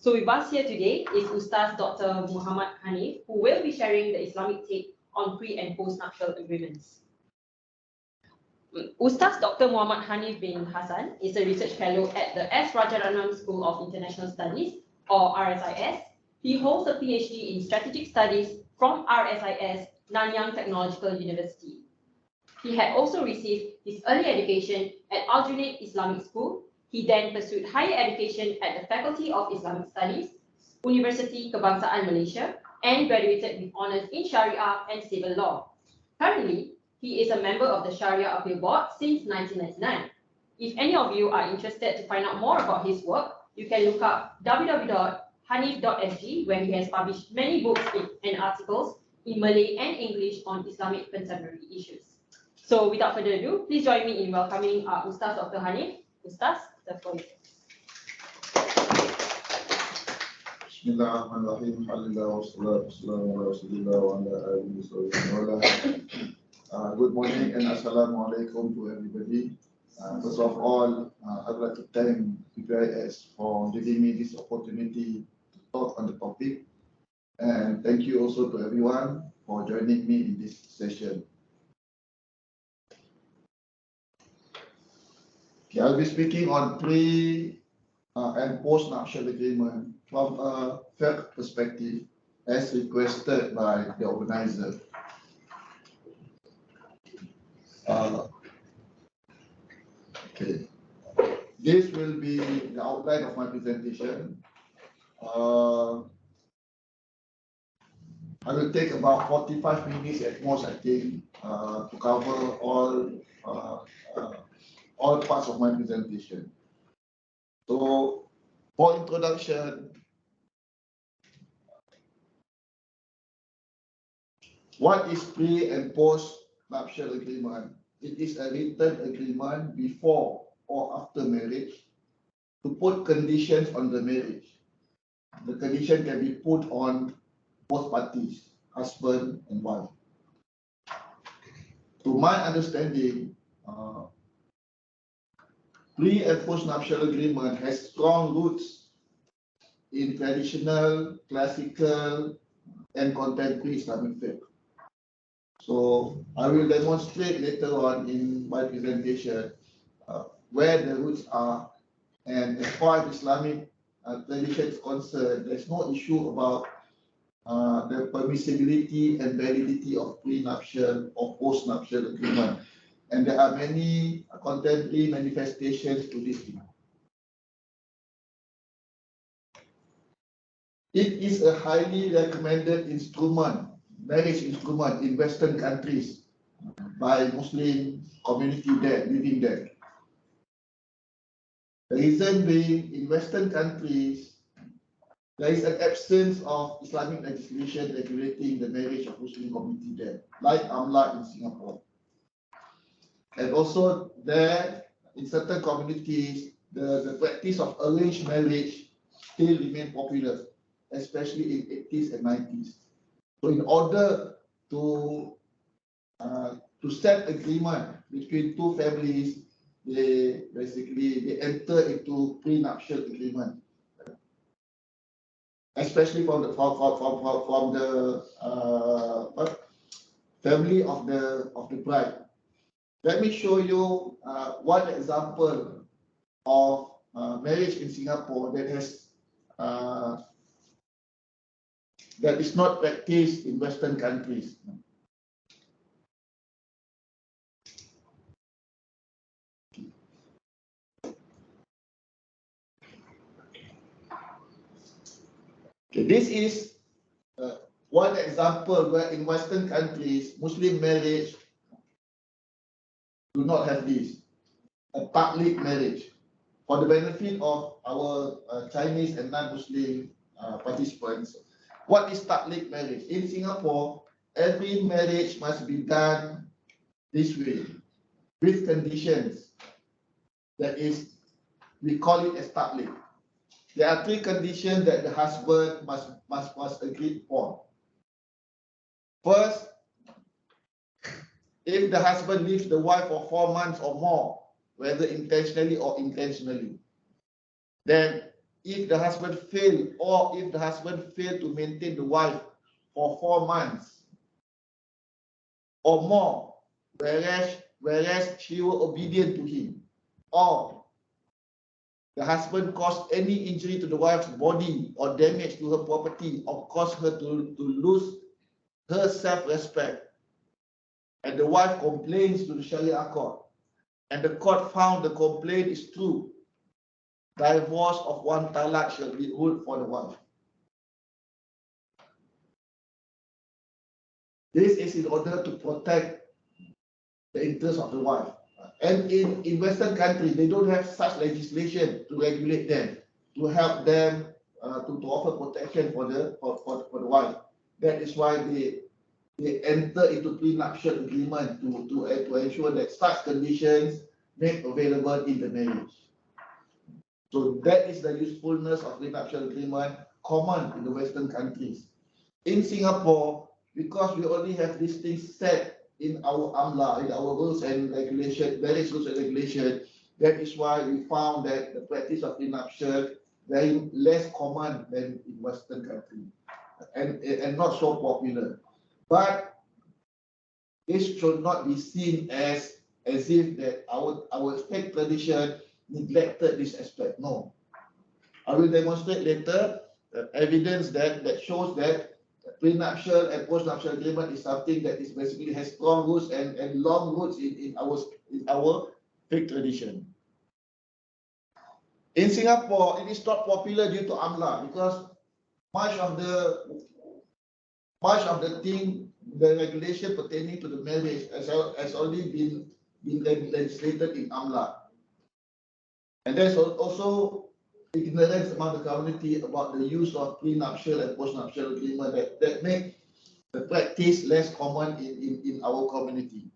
So with us here today is Ustaz Dr Muhammad Haniff, who will be sharing the Islamic take on pre and post-nuptial agreements. Ustaz Dr Muhammad Haniff bin Hassan is a research fellow at the S. Rajaratnam School of International Studies, or RSIS. He holds a PhD in Strategic Studies from RSIS, Nanyang Technological University. He had also received his early education at Aljunied Islamic School. He then pursued higher education at the Faculty of Islamic Studies, University Kebangsaan Malaysia, and graduated with honours in Sharia and Civil Law. Currently, he is a member of the Sharia Appeal Board since 1999. If any of you are interested to find out more about his work, you can look up www.hanif.sg, where he has published many books and articles in Malay and English on Islamic contemporary issues. So without further ado, please join me in welcoming Ustaz Dr. Haniff. Ustaz, the floor is yours. Bismillahirrahmanirrahim. Alhamdulillah wassalatu wassalamu ala rasulillah wa ala alihi wa sahbihi. Good morning and assalamu alaikum to everybody. First of all, I'd like to thank PPIS for giving me this opportunity to talk on the topic. And thank you also to everyone for joining me in this session. Okay, I'll be speaking on pre and post-nuptial agreement from a Fiqh perspective as requested by the organizer. Okay, this will be the outline of my presentation. I will take about 45 minutes at most, I think, to cover all parts of my presentation. So, for introduction, what is pre and post-nuptial agreement? It is a written agreement before or after marriage to put conditions on the marriage. The condition can be put on both parties, husband and wife. To my understanding, pre and post-nuptial agreement has strong roots in traditional, classical, and contemporary Islamic faith. So I will demonstrate later on in my presentation where the roots are, and as far as Islamic tradition is concerned, there's no issue about the permissibility and validity of prenuptial or post-nuptial agreement. And there are many contemporary manifestations to this thing. It is a highly recommended instrument, marriage instrument in Western countries by Muslim community there, living there. The reason being, in Western countries, there is an absence of Islamic legislation regulating the marriage of Muslim community there, like AMLA in Singapore. And also there, in certain communities, the practice of arranged marriage still remain popular, especially in 80s and 90s. So in order to set agreement between two families, they enter into prenuptial agreement, especially from the family of the bride. Let me show you one example of marriage in Singapore that is not practiced in Western countries. Okay, this is one example where in Western countries, Muslim marriage do not have this, a public marriage. For the benefit of our Chinese and non-Muslim participants, what is public marriage? In Singapore, every marriage must be done this way, with conditions. That is, we call it as public. There are three conditions that the husband must agree upon. First, if the husband leaves the wife for 4 months or more, whether intentionally or intentionally, then if the husband failed, or if the husband failed to maintain the wife for 4 months or more, whereas she was obedient to him, or the husband caused any injury to the wife's body or damage to her property, or caused her to lose her self-respect, and the wife complains to the Sharia court, and the court found the complaint is true, divorce of 1 talaq shall be ruled for the wife. This is in order to protect the interests of the wife. And in Western countries, they don't have such legislation to regulate them, to help them, to offer protection for the wife. That is why they enter into prenuptial agreement to ensure that such conditions made available in the marriage. So that is the usefulness of prenuptial agreement, common in the Western countries. In Singapore, because we only have these things set in our AMLA, in our rules and regulation, various rules and regulation, that is why we found that the practice of prenuptial very less common than in Western countries, and not so popular. But this should not be seen as if that our faith tradition neglected this aspect. No. I will demonstrate later evidence that shows that prenuptial and postnuptial agreement is something that is basically has strong roots and long roots in our faith tradition. In Singapore, it is not popular due to AMLA, because much of the thing, the regulation pertaining to the marriage has already been legislated in AMLA. And there's also ignorance among the community about the use of prenuptial and postnuptial agreement that make the practice less common in our community.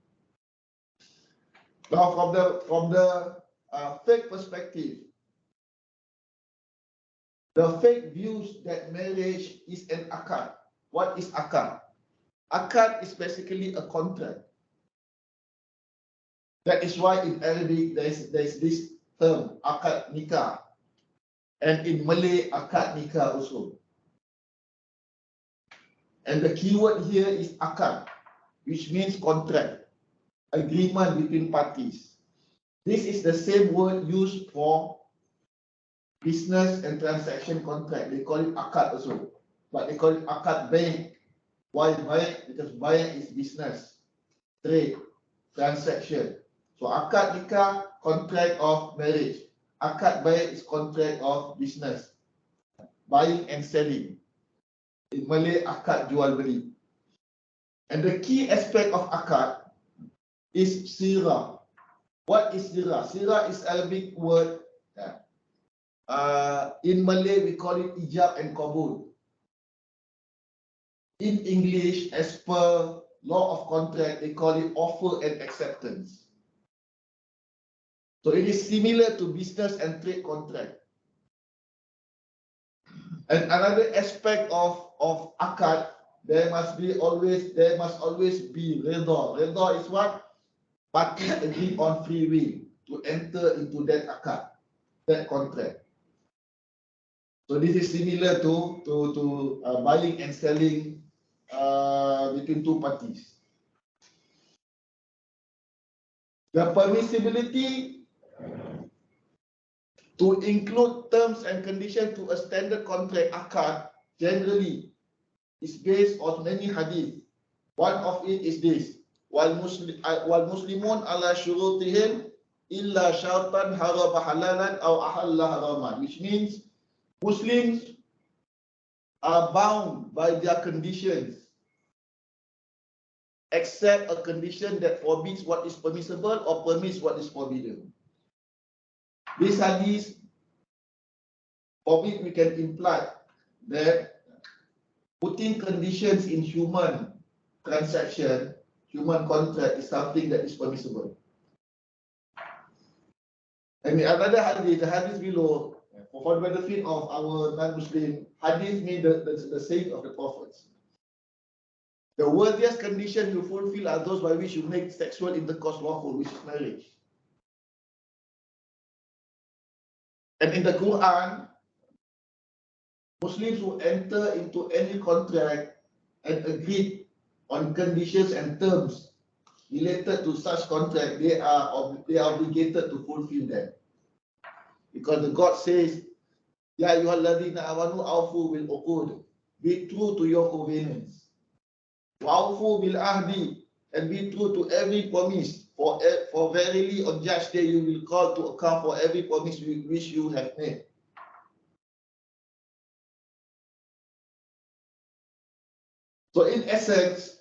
Now, from the faith perspective, the faith views that marriage is an akad. What is akad? Akad is basically a contract. That is why in Arabic there is this term akad nikah, and in Malay akad nikah also. And the keyword here is akad, which means contract, agreement between parties. This is the same word used for business and transaction contract. They call it akad also, but they call it akad bay. Why bay? Because bay is business, trade, transaction. So akad nikah, contract of marriage. Akad bay is contract of business, buying and selling. In Malay, akad jual beli. And the key aspect of akad is sirah. What is sirah? Sirah is Arabic word. In Malay, we call it ijab and qabul. In English, as per law of contract, they call it offer and acceptance. So it is similar to business and trade contract. And another aspect of akad, there must always be redha. Redha is what? Parties agree on free will to enter into that akad, that contract. So this is similar to buying and selling between two parties. The permissibility to include terms and conditions to a standard contract akad generally is based on many hadith. One of it is this: wal muslimun ala syurutihim illa syartan haraba halalan aw ahalla haraman, which means Muslims are bound by their conditions, except a condition that forbids what is permissible or permits what is forbidden. This hadith, from it we can imply that putting conditions in human transaction, human contract, is something that is permissible. And the another hadith, the hadith below, for the benefit of our non-Muslim, hadith means the saying of the prophets. The worthiest condition you fulfill are those by which you make sexual intercourse lawful, which is marriage. And in the Quran, Muslims who enter into any contract and agree on conditions and terms related to such contract, they are obligated to fulfill them. Because the God says, Ya ayyuhalladhina amanu awfu bil uqud. Be true to your covenants. Wa'awfu bil ahdi. And be true to every promise. For verily on Judge Day you will call to account for every promise which you have made. So in essence,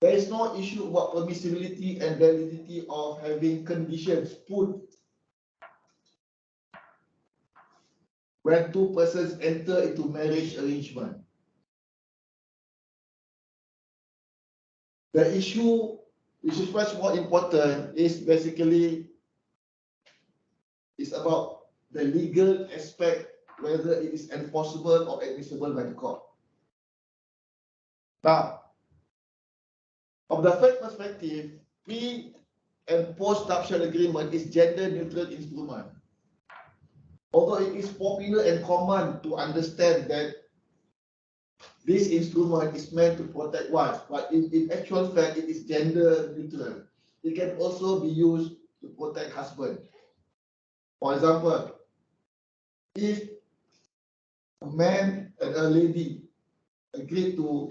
there is no issue about permissibility and validity of having conditions put when two persons enter into marriage arrangement. The issue, which is much more important, is basically about the legal aspect, whether it is enforceable or admissible by the court. Now, from the first perspective, pre and post-nuptial agreement is gender-neutral instrument. Although it is popular and common to understand that this instrument is meant to protect wives, but in actual fact, it is gender-neutral. It can also be used to protect husband. For example, if a man and a lady agree to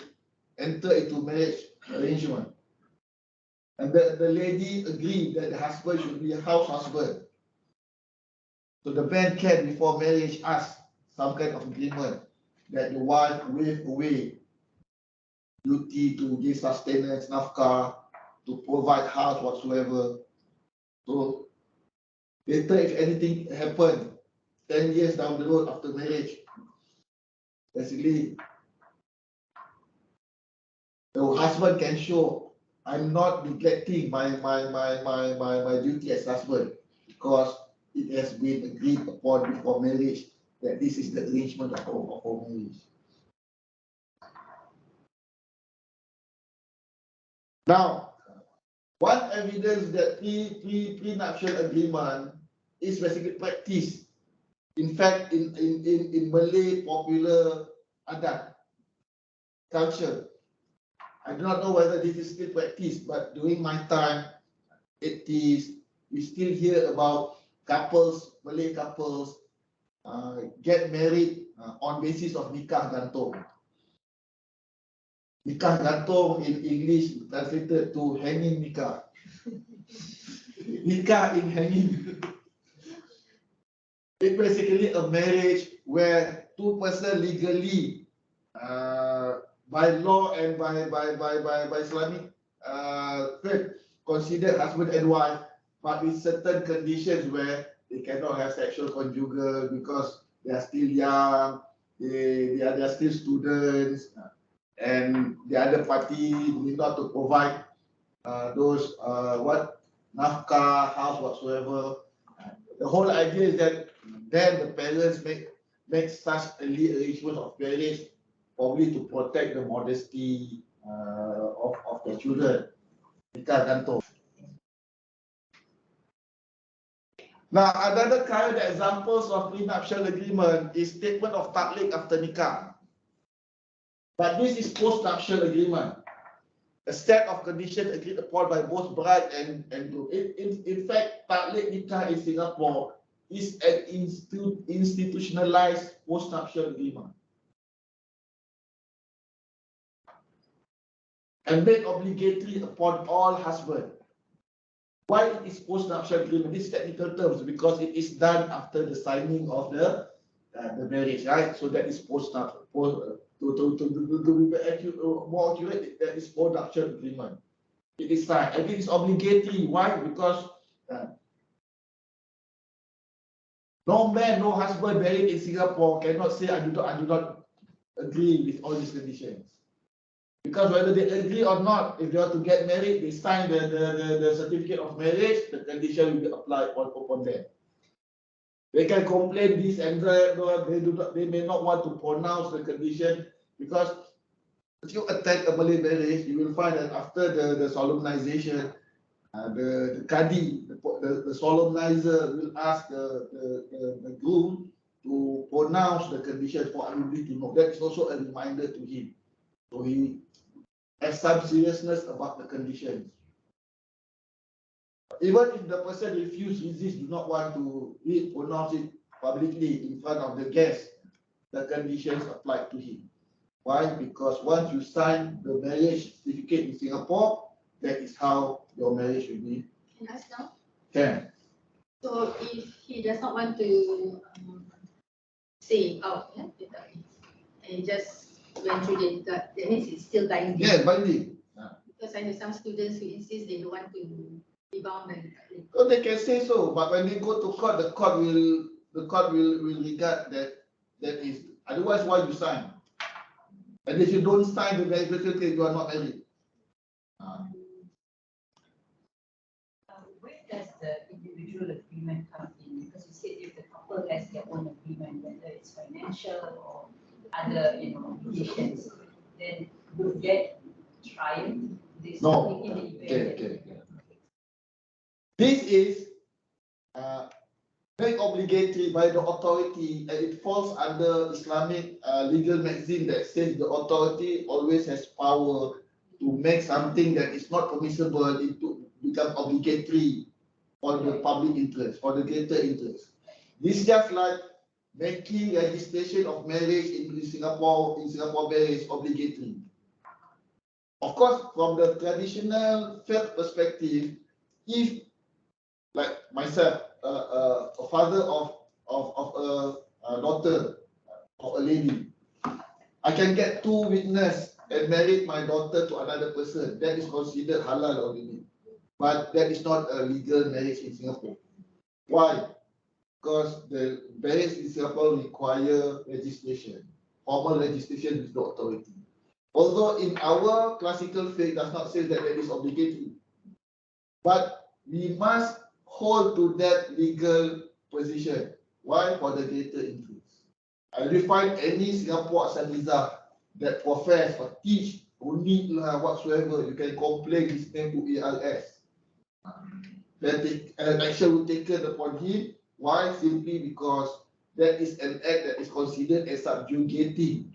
enter into marriage arrangement, and the lady agreed that the husband should be a house husband, so the man can, before marriage, ask some kind of agreement that the wife waive away duty to give sustenance, nafkah, to provide house whatsoever. So later, if anything happen, 10 years down the road after marriage, basically the husband can show, I'm not neglecting my duty as husband, because it has been agreed upon before marriage that this is the arrangement of our marriage. Now, one evidence that pre-nuptial agreement is basically practiced. In fact, in Malay popular adat culture, I do not know whether this is still practiced, but during my time, 80s, we still hear about couples, Malay couples, get married on basis of nikah gantung. Nikah gantung in English translated to hanging nikah. Nikah in hanging. It's basically a marriage where two persons legally, by law and by Islamic faith, considered husband and wife, but with certain conditions where they cannot have sexual conjugal because they are still young, they are still students, and the other party need not to provide those nafkah, house whatsoever. The whole idea is that then the parents make such early arrangement of marriage, probably to protect the modesty of the children. Nikah gantung. Now, another kind of examples of prenuptial agreement is statement of taklid after nikah. But this is post-nuptial agreement, a set of conditions agreed upon by both bride and groom. In fact, taklid nikah in Singapore is an institutionalized post-nuptial agreement and made obligatory upon all husbands. Why it is post-nuptial agreement? These technical terms, because it is done after the signing of the marriage, right? So that is post-nuptial. To be more accurate, that is post-nuptial agreement. It is signed and it is obligatory. Why? Because no man, no husband married in Singapore cannot say I do not agree with all these conditions. Because whether they agree or not, if they are to get married, they sign the certificate of marriage, the condition will be applied upon them. They can complain this and that, they may not want to pronounce the condition, because if you attend a Malay marriage, you will find that after the solemnization, the Qadi, the solemnizer will ask the groom to pronounce the condition for everybody to know. That is also a reminder to him. So he has some seriousness about the conditions. Even if the person resist, do not want to pronounce it publicly in front of the guests, the conditions apply to him. Why? Because once you sign the marriage certificate in Singapore, that is how your marriage will be. Can I ask now? Can. So if he does not want to say out, and he just went through the that means it's still binding. Yeah, binding. Because I know some students who insist they don't want to be bound by the taklim. So they can say so, but when they go to court, the court will regard that is otherwise why you sign. And if you don't sign the marriage certificate, you are not married. Where does the individual agreement come in? Because you said if the couple has their own agreement, whether it's financial or other, obligations, then would that triumph this? No. In the event Okay. This is made obligatory by the authority, and it falls under Islamic legal maxim that says the authority always has power to make something that is not permissible into become obligatory on the public interest, or the greater interest. This is just like making registration of marriage in Singapore marriage obligatory. Of course, from the traditional faith perspective, if like myself, a father of a daughter of a lady, I can get 2 witnesses and marry my daughter to another person. That is considered halal already. But that is not a legal marriage in Singapore. Why? Because the marriage in Singapore require registration, formal registration with the authority. Although in our classical faith does not say that it is obligatory, but we must hold to that legal position. Why? For the greater interest. I will find any Singapore Asatiza that profess or teach only whatsoever, you can complain his name to ALS. That an action will be taken upon him. Why? Simply because that is an act that is considered as subjugating.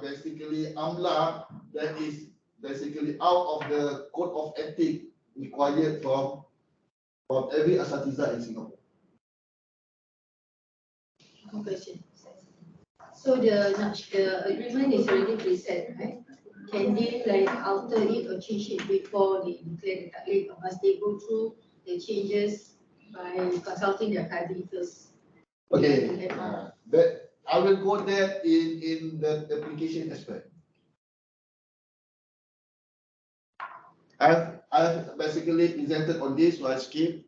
Basically amla that is basically out of the code of ethics required from every Asatiza in Singapore. One question. So the agreement is already preset, right? Can they alter it or change it before they declare the taklim, or must they go through the changes by consulting their qadi first? Okay, but I will go there in the application aspect. I've basically presented on this, so I skip.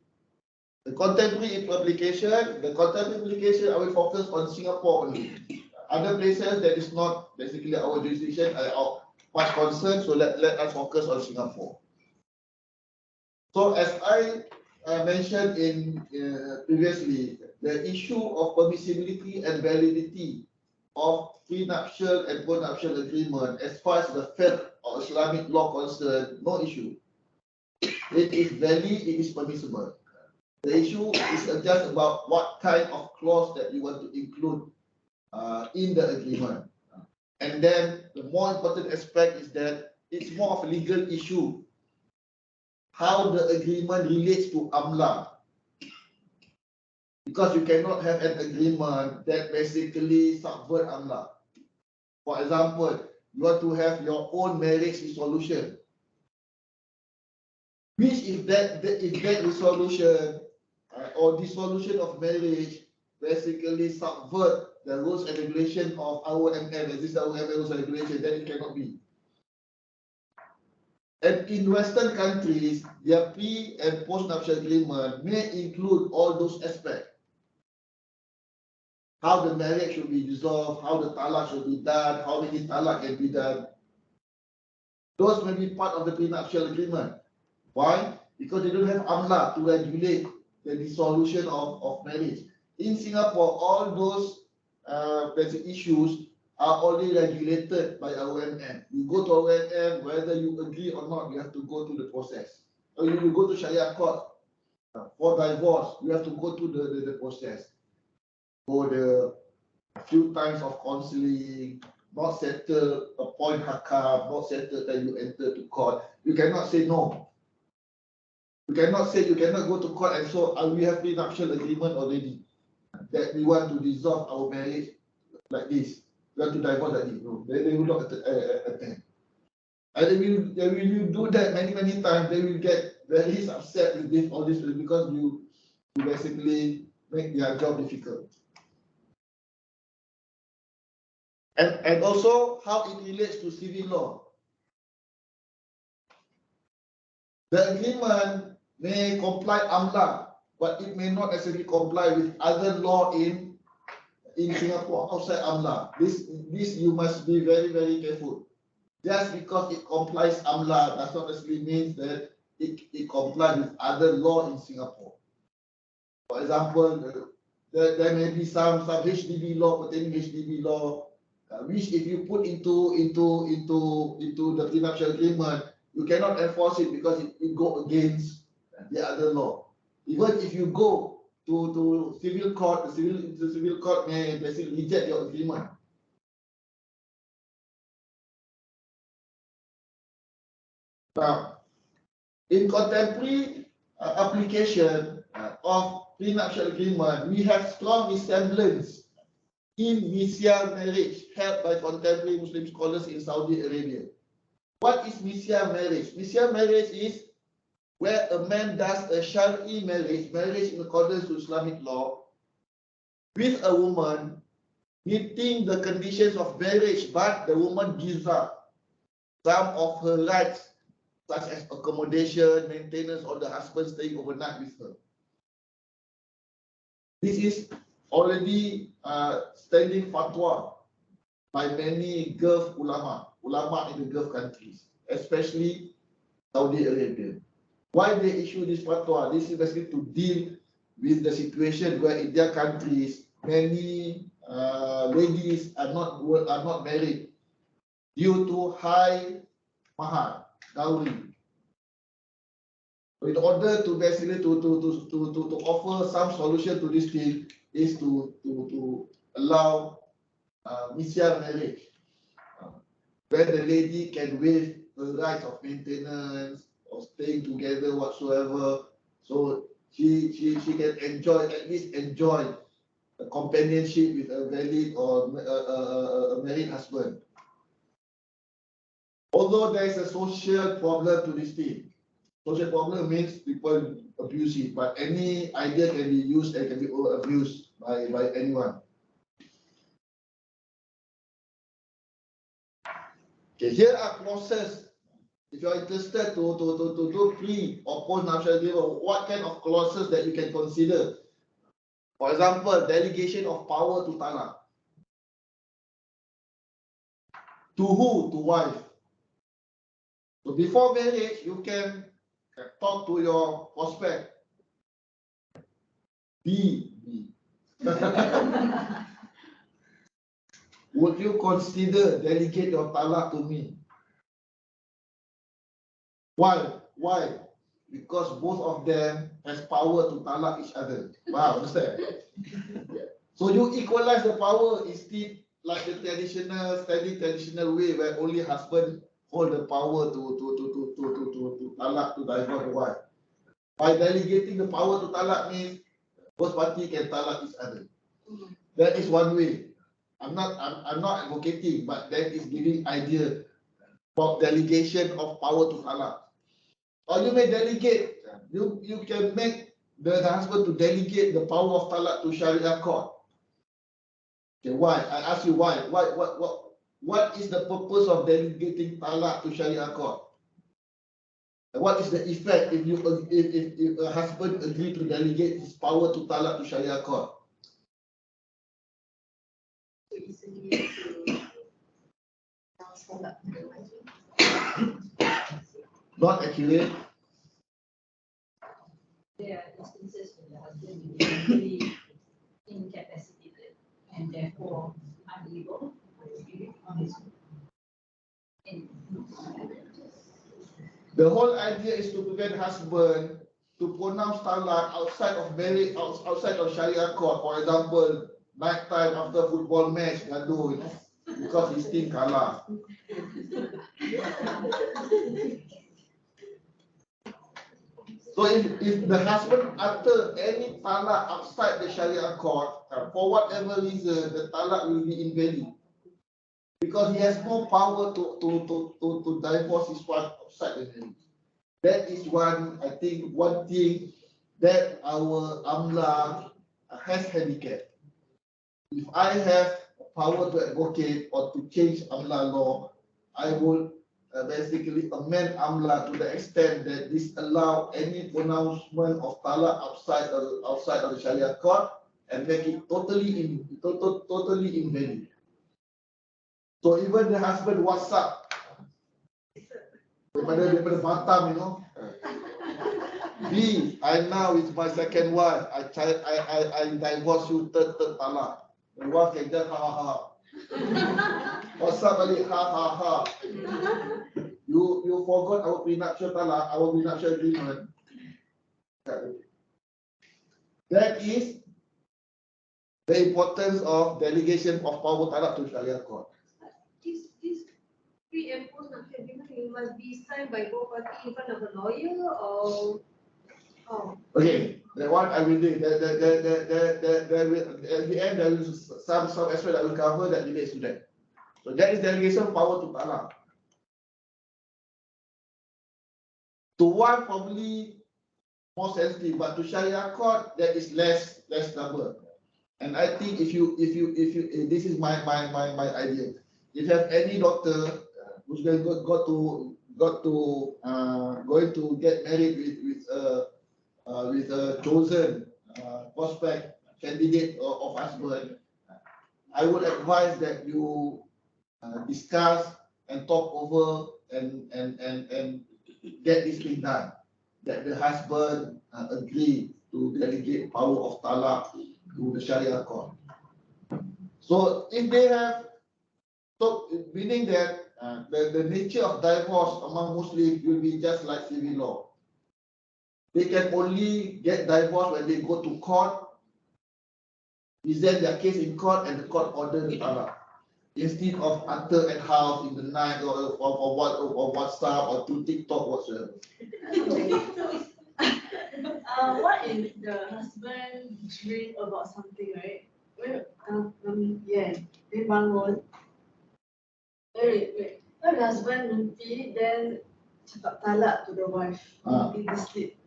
The contemporary application, I will focus on Singapore only. Other places that is not basically our jurisdiction are much concerned, so let us focus on Singapore. So as I mentioned in previously, the issue of permissibility and validity of prenuptial and postnuptial agreement, as far as the faith or Islamic law concerned, no issue. It is valid, it is permissible. The issue is just about what kind of clause that you want to include in the agreement. And then the more important aspect is that it's more of a legal issue. How the agreement relates to AMLA. Because you cannot have an agreement that basically subvert AMLA. For example, you want to have your own marriage resolution. Which if that resolution or dissolution of marriage basically subvert the rules and regulation of our MM, as this our MM rules and regulation, then it cannot be. And in Western countries, their pre and post-nuptial agreement may include all those aspects. How the marriage should be dissolved, how the talaq should be done, how many talaq can be done. Those may be part of the prenuptial agreement. Why? Because they don't have AMLA to regulate the dissolution of marriage. In Singapore, all those basic issues are only regulated by our MM. You go to our MM, whether you agree or not, you have to go through the process. Or you go to Sharia court. For divorce, you have to go through the process. Go the few times of counseling, not settle, appoint hakam, not settle, then you enter to court. You cannot say no. You cannot say you cannot go to court and so we have prenuptial agreement already that we want to dissolve our marriage like this. We want to divorce like this. No, they will not attend. And when you do that many times, they will get very upset with this, all this, because you basically make their job difficult. And also how it relates to civil law. The agreement may comply AMLA, but it may not necessarily comply with other law in Singapore outside AMLA. This you must be very careful. Just because it complies AMLA does not necessarily mean that it complies with other law in Singapore. For example, there may be some HDB law, pertaining HDB law, which if you put into the prenuptial agreement, you cannot enforce it because it go against the other law. Even if you go to civil court, the civil court may basically reject your agreement. Now, in contemporary application of prenuptial agreement, we have strong resemblance in misyar marriage held by contemporary Muslim scholars in Saudi Arabia. What is misyar marriage? Misyar marriage is where a man does a Shari marriage in accordance to Islamic law, with a woman meeting the conditions of marriage, but the woman gives up some of her rights, such as accommodation, maintenance, or the husband staying overnight with her. This is already standing fatwa by many Gulf ulama in the Gulf countries, especially Saudi Arabia. Why they issue this fatwa? This is basically to deal with the situation where in their countries many ladies are not married due to high mahar, dowry. In order to basically to offer some solution to this thing is to allow misyar marriage, where the lady can waive the rights of maintenance or staying together whatsoever, so she can at least enjoy a companionship with a valid or a married husband. Although there is a social problem to this thing. Social problem means people abuse it, but any idea can be used and can be abused by anyone. Okay, here are clauses. If you are interested to do pre or post-nuptial agreement, what kind of clauses that you can consider? For example, delegation of power to talaq. To who? To wife. So before marriage, you can talk to your prospect. B. Would you consider delegate your talaq to me? Why? Because both of them has power to talaq each other. Wow, understand? So you equalize the power instead like the traditional way where only husband hold the power to talaq, to divorce the wife. By delegating the power to talaq means both parties can talaq each other. That is one way. I'm not advocating, but that is giving idea for delegation of power to talaq. Or you may delegate. You can make the husband to delegate the power of talaq to Sharia court. Okay, why? I ask you why. What is the purpose of delegating talaq to Sharia court? And what is the effect if a husband agree to delegate his power to talaq to Sharia court? Not accurate. There are instances where the husband is mentally incapacitated and therefore unable to be on his own. The whole idea is to prevent husband to pronounce talak outside of marriage, outside of Sharia court. For example, night time after football match, gaduh, you know, because his team kalah. So if the husband utter any talak outside the Sharia court, for whatever reason, the talak will be invalid. Because he has no power to divorce his wife outside the marriage. That is one, I think, one thing that our AMLA has handicap. If I have power to advocate or to change AMLA law, I would basically amend AMLA to the extent that disallow any pronouncement of talak outside of the Sharia court and make it totally invalid. So even the husband WhatsApp daripada Batam, you know, B, I now with my second wife, I divorce you third talak. The wife can just ha. WhatsApp balik ha. You forgot our prenuptial talak, our prenuptial agreement. That is the importance of delegation of power talak to Sharia court. This pre and post-nuptial agreement, it must be signed by both parties in front of a lawyer or how? Okay, that one I will do. At the end, there is some aspect I will cover that relates to that. So that is delegation of power to talak. To one probably more sensitive, but to Sharia court that is less trouble. And I think if you this is my idea. If you have any doctor who's going to get married with a chosen prospect candidate of husband, I would advise that you discuss and talk over and get this thing done. That the husband agree to delegate power of talak to the Sharia court. So if they have, so meaning that the nature of divorce among Muslims will be just like civil law. They can only get divorced when they go to court, present their case in court, and the court order the talak. Instead of utter at house in the night or WhatsApp or through TikTok whatsoever. What if the husband dream about something, right? Dia bangun. Wait. When the husband mimpi, then cakap talak to the wife in the sleep.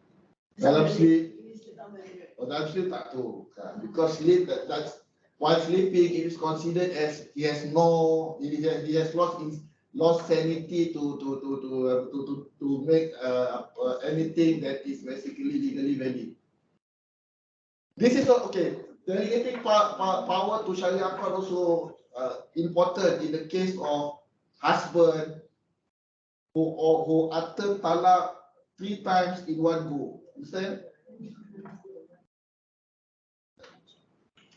Dalam sleep, Ini sleep tak boleh. dalam sleep tak tu. Because sleep, that's while sleeping, it is considered as he has lost sanity to make anything that is basically legally valid. This is not okay. Delegating power to Sharia court also important in the case of husband who utter talak 3 times in one go. Understand?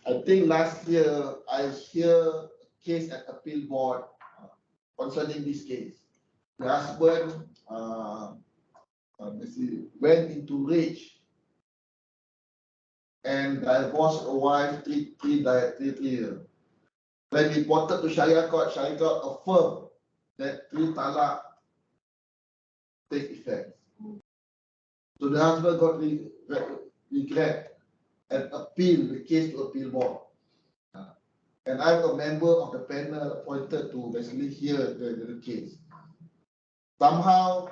I think last year I hear a case at appeal board concerning this case. The husband went into rage and divorced a wife three years. When reported to Sharia court affirmed that 3 talak take effect. So the husband got regret and appeal the case to appeal board. And I'm a member of the panel appointed to basically hear the case. Somehow,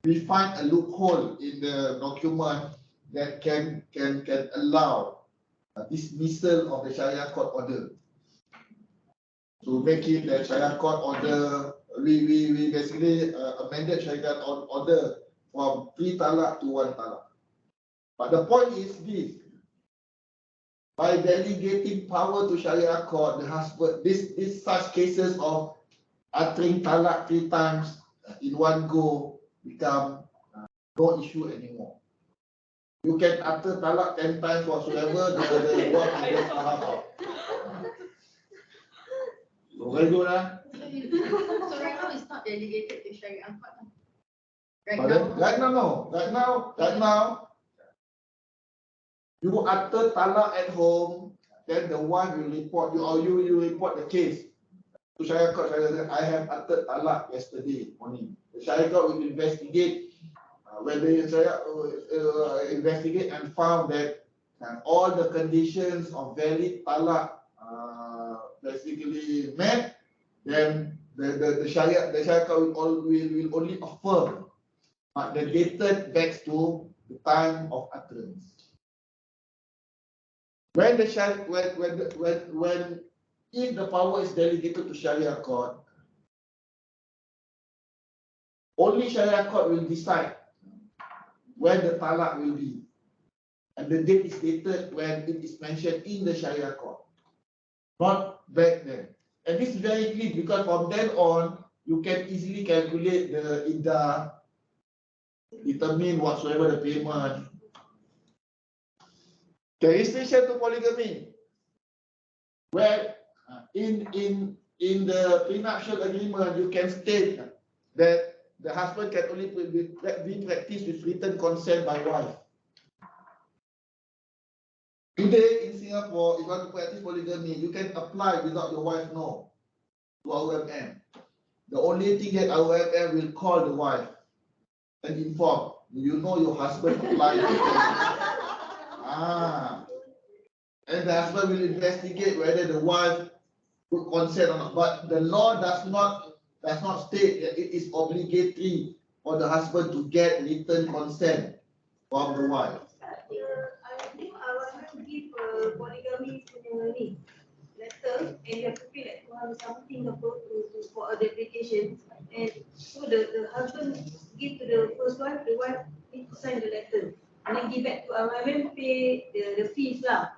we find a loophole in the document that can allow dismissal of the Sharia court order. To make it the Sharia court order, we basically amended Sharia order from 3 talak to 1 talak. But the point is this: by delegating power to Sharia court, the husband, this such cases of uttering talak 3 times in one go become no issue anymore. You can utter talak 10 times whatsoever, the wife can just faham out. So very good, huh? So right now it's not delegated to Sharia court. Right now, no. Right now, you utter talak at home, then the wife will report you, or you report the case to Syariah Court. I have uttered talak yesterday morning. The Syariah Court will investigate. When they investigate and found that all the conditions of valid talak basically met, then the Syariah Court will only affirm, but the dated back to the time of utterance. When the if the power is delegated to Sharia court, only Sharia court will decide when the talak will be, and the date is dated when it is mentioned in the Sharia court, not back then. And this is very clear because from then on you can easily calculate the iddah, determine whatsoever the payment. The restriction to polygamy, where in the prenuptial agreement you can state that the husband can only be practiced with written consent by wife. Today in Singapore, if you want to practice polygamy, you can apply without your wife know to OMM. The only thing that OMM will call the wife and inform, you know your husband applied. And the husband will investigate whether the wife would consent or not. But the law does not state that it is obligatory for the husband to get written consent from the wife. I think I want to give polygamy punya letter, and you have to pay like 200 something for the application. And so the husband give to the first wife, the wife need to sign the letter and then give back to RMM, pay the fees lah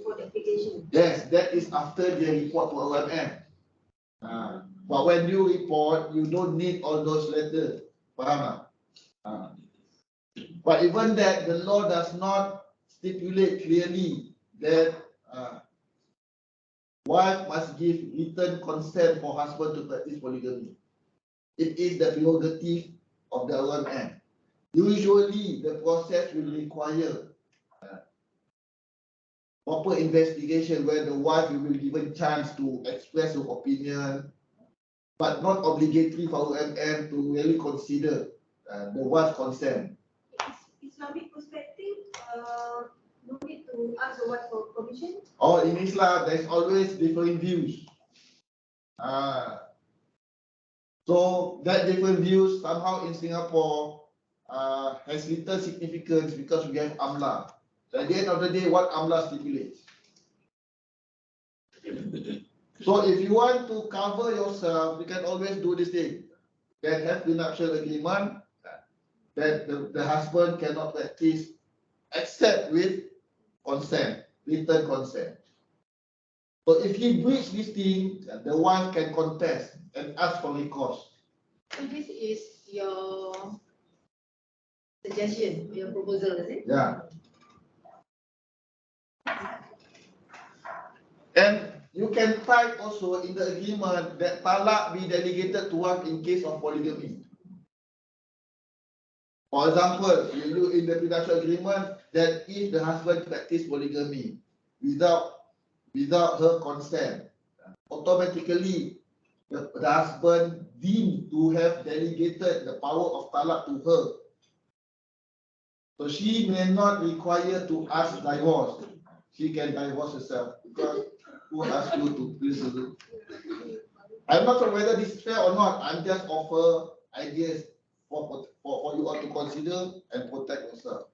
for the application. Yes, that is after they report to OMM. But when you report, you don't need all those letters. Faham? But even that, the law does not stipulate clearly that wife must give written consent for husband to practice polygamy. It is the prerogative of the OMM. Usually, the process will require proper investigation where the wife will be given chance to express her opinion, but not obligatory for OMM to really consider the wife's consent. Islamic perspective, no need to ask the wife for permission? Or in Islam, there's always different views. So that different views somehow in Singapore has little significance because we have AMLA. So at the end of the day, what AMLA stipulates. So if you want to cover yourself, you can always do this thing. You can have prenuptial agreement that the husband cannot practice except with consent, written consent. So if he breaches this thing, the wife can contest and ask for recourse. So this is your suggestion, your proposal, is it? Yeah. And you can type also in the agreement that talak be delegated to wife in case of polygamy. For example, you look in the prenuptial agreement that if the husband practice polygamy without her consent, automatically the husband deemed to have delegated the power of talak to her. So she may not require to ask divorce. She can divorce herself because who asked you to please do? I'm not sure whether this is fair or not. I'm just offer ideas for you all to consider and protect yourself.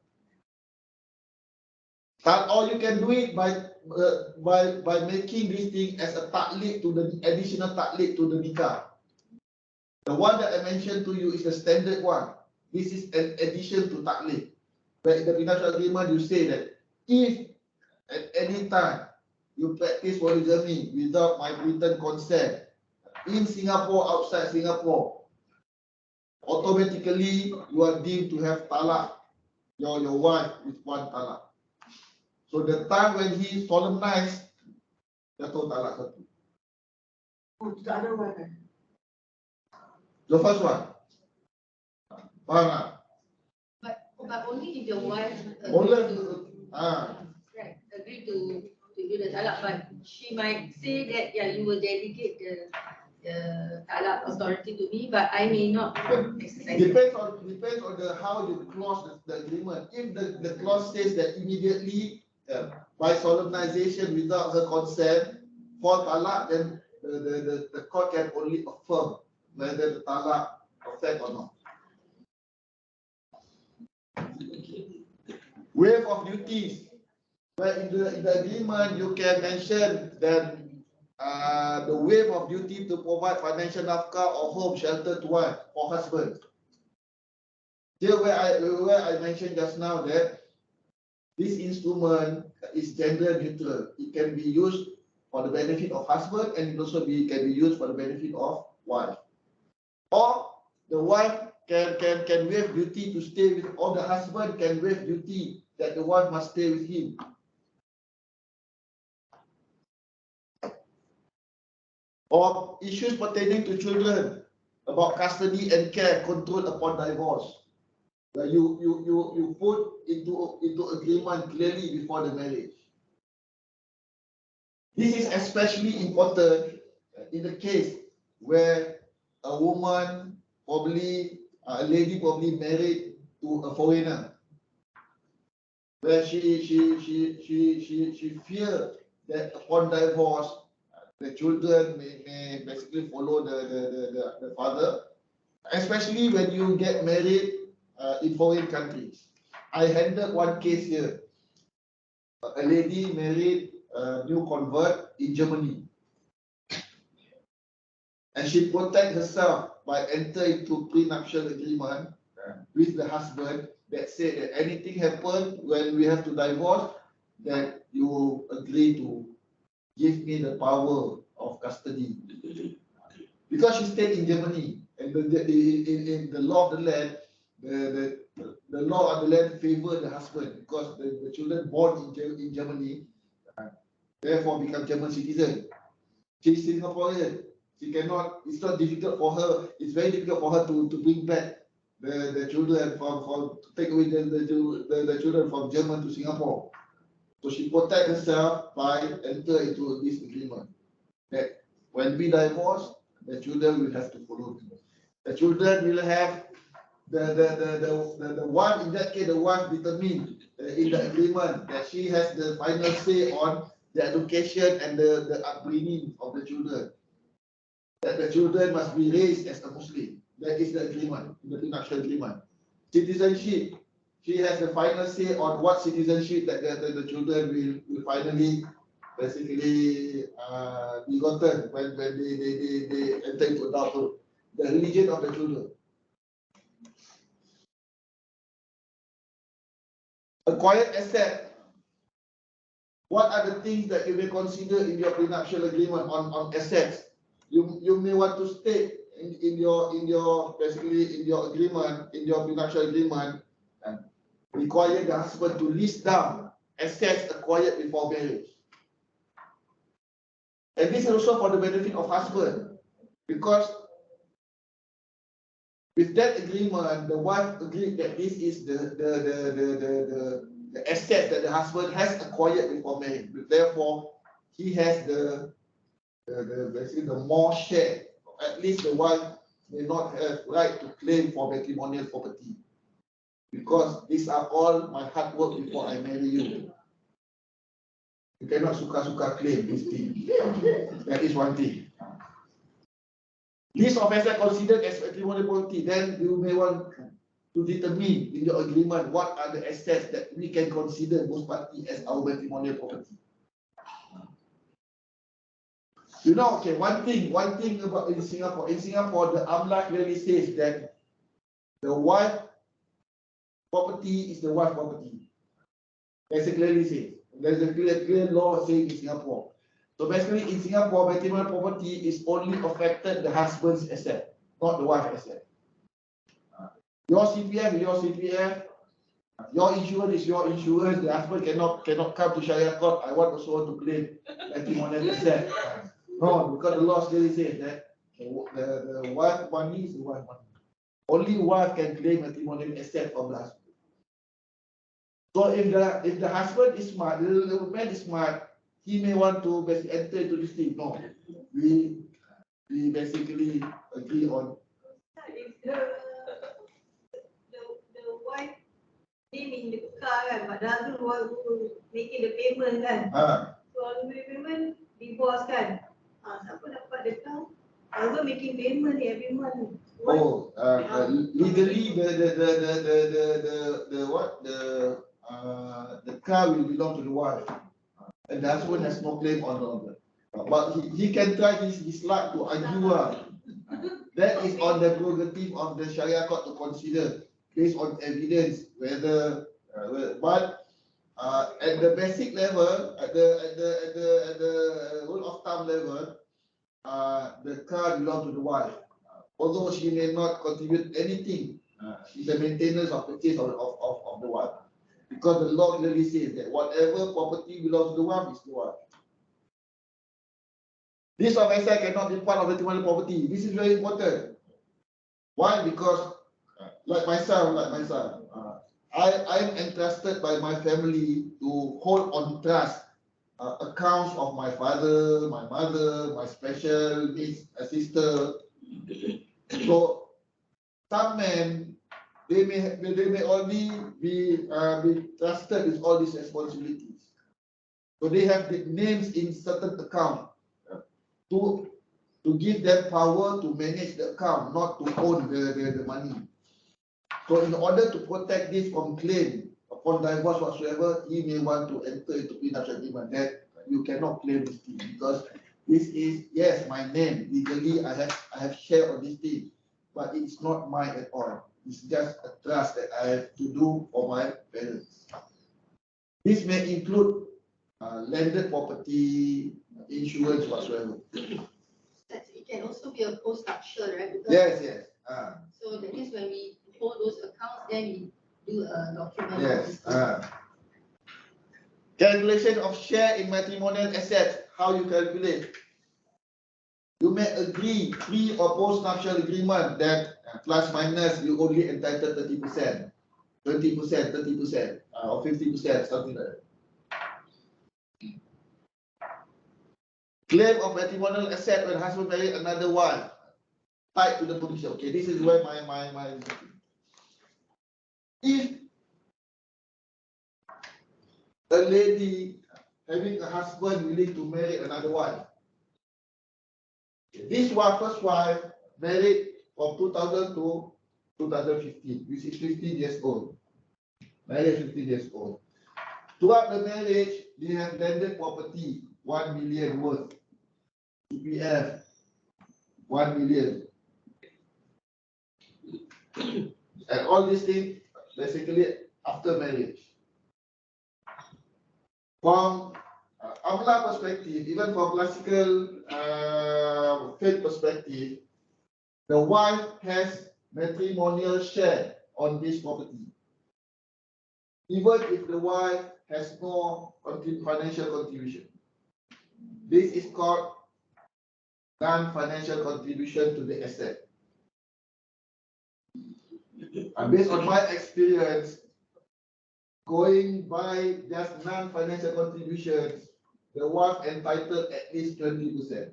Or you can do it by making this thing as a taklid to the additional taklid to the nikah. The one that I mentioned to you is the standard one. This is an addition to taklid. But in the prenuptial agreement, you say that if at any time you practice polygamy without my written consent in Singapore, outside Singapore, automatically you are deemed to have talak your wife with one talak. So the time when he solemnized, jatuh talak satu. Oh, to the other one. The first one. Faham tak? But only if the wife Only, agree to do the talak, but she might say that yeah, you will delegate the talak authority to me, but I may not exercise. depends on the how you clause the agreement. If the clause says that immediately by solemnization without her consent for talak, then the court can only affirm whether the talak affect or not. Waive of duties. But in the agreement, you can mention that the waive of duty to provide financial nafkah or home shelter to wife or husband. Here where I mentioned just now that this instrument is gender neutral. It can be used for the benefit of husband and it also can be used for the benefit of wife. Or the wife can waive duty to stay with, or the husband can waive duty that the wife must stay with him. Or issues pertaining to children about custody and care control upon divorce. You put into agreement clearly before the marriage. This is especially important in the case where a woman, probably a lady, probably married to a foreigner, where she fear that upon divorce the children may basically follow the father, especially when you get married in foreign countries. I handled one case here. A lady married a new convert in Germany, and she protect herself by entering into prenuptial agreement with the husband that said that anything happen when we have to divorce, that you agree to give me the power of custody. Because she stayed in Germany, and in the law of the land, the law of the land favor the husband because the children born in Germany therefore become German citizen. She's Singaporean. She cannot. It's not difficult for her. It's very difficult for her to bring back the children to take away the children from German to Singapore. So she protect herself by enter into this agreement that when we divorce, the children will have to follow me. The children will have the wife, in that case, the wife determined in the agreement that she has the final say on the education and the upbringing of the children. That the children must be raised as a Muslim. That is the agreement, the prenuptial agreement. Citizenship, she has the final say on what citizenship that the children will finally basically be gotten when they enter into adulthood. The religion of the children. Acquired asset. What are the things that you may consider in your prenuptial agreement on assets? You may want to state in your basically in your agreement, in your prenuptial agreement, require the husband to list down assets acquired before marriage. And this is also for the benefit of husband, because with that agreement, the wife agreed that this is the asset that the husband has acquired before marriage. Therefore, he has basically the more share. At least the wife may not have right to claim for matrimonial property, because these are all my hard work before I marry you. You cannot suka-suka claim this thing. That is one thing. List of assets considered as matrimonial property, then you may want to determine in your agreement what are the assets that we can consider both parties as our matrimonial property. You know, okay, one thing about in Singapore, the AMLA clearly says that the wife property is the wife property. That's clearly says. There's a clear law saying in Singapore. So basically, in Singapore, matrimonial property is only affected the husband's asset, not the wife's asset. Your CPF is your CPF. Your insurance is your insurance. The husband cannot come to Sharia court. I want also to claim matrimonial asset. No, because the law clearly says that the wife money is the wife money. Only wife can claim matrimonial asset from the husband. So if the husband is smart, the man is smart, he may want to basically enter into this thing. No, we basically agree on. If the wife name in the car kan, but the husband who making the payment kan. So husband payment divorce kan. Siapa dapat the car? Husband making payment every month. Legally the car will belong to the wife, and the husband has no claim on the other. But he can try his luck to argue. That is on the prerogative of the Sharia court to consider based on evidence whether. But at the basic level, at the rule of thumb level, the car belongs to the wife, although she may not contribute anything in the maintenance of purchase of the wife, because the law clearly says that whatever property belongs to the wife is the wife. This of asset cannot be part of the matrimonial property. This is very important. Why? Because like myself, I am entrusted by my family to hold on trust accounts of my father, my mother, my special needs sister. So some men, they may only be trusted with all these responsibilities. So they have the names in certain account to give them power to manage the account, not to own the money. So in order to protect this from claim upon divorce whatsoever, he may want to enter into prenuptial agreement that you cannot claim this thing because this is, yes, my name. Legally, I have share of this thing, but it's not mine at all. It's just a trust that I have to do for my parents. This may include landed property, insurance whatsoever. It can also be a post-nuptial, right? Because Yes. So that is when we hold those accounts, then we do a document. Yes. Calculation of share in matrimonial assets. How you calculate? You may agree pre or post-nuptial agreement that plus minus you only entitled 30%, 20%, 30%, or 50%, something like that. Claim of matrimonial asset when husband married another wife tied to the position. Okay, this is where my if a lady having a husband willing to marry another wife, this wife, first wife, married from 2000 to 2015, which is 15 years old. Married 15 years old. Throughout the marriage, they have landed property 1 million worth. CPF 1 million. And all these things basically after marriage. From Amla perspective, even from classical faith perspective, the wife has matrimonial share on this property. Even if the wife has no financial contribution. This is called non-financial contribution to the asset. And based on my experience, going by just non-financial contributions, the wife entitled at least 20%.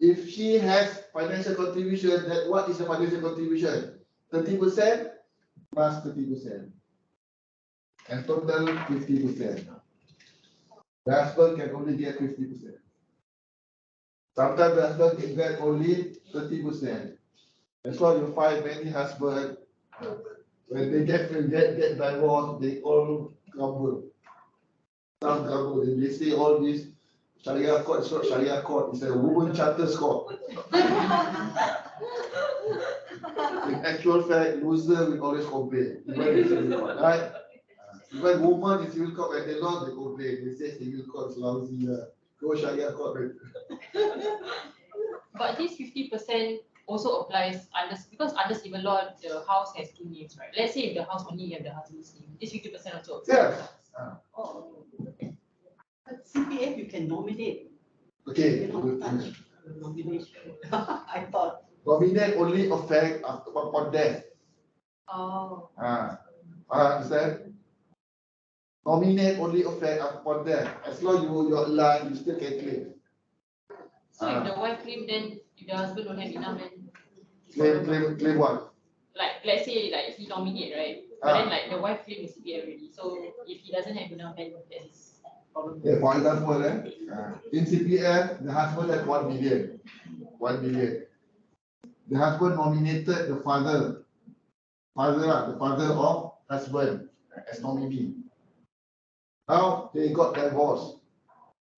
If she has financial contribution, then what is the financial contribution? 30% plus 30%. And total 50%. The husband can only get 50%. Sometimes the husband can get only 30%. That's why you find many husbands, when they get divorced, they all grumble. Some grumble. They say all this Sharia court is not Sharia court, it's a woman charters court. In actual fact, loser will always complain, even in civil court, right? Even women in civil court, when they lost, they complain. They say civil court is lousy. Go Sharia court. But this 50% also applies because under civil law, the house has two names, right? Let's say if the house only have the husband's name, this 50% also applies. Yes. But CPF you can nominate. Okay. nomination. I thought. Nominate only affect upon death. Oh. Understand? Nominate only affect upon death. As long you're alive, you still can claim. So if the wife claim, then if the husband don't have enough, then Claim what? like let's say like he nominate, right? But then like the wife claim is CPF already. So if he doesn't have enough, then there's problem. Yeah, for example, in CPF, the husband had 1 million. 1 million. The husband nominated the father of husband as nominee. Now they got divorced.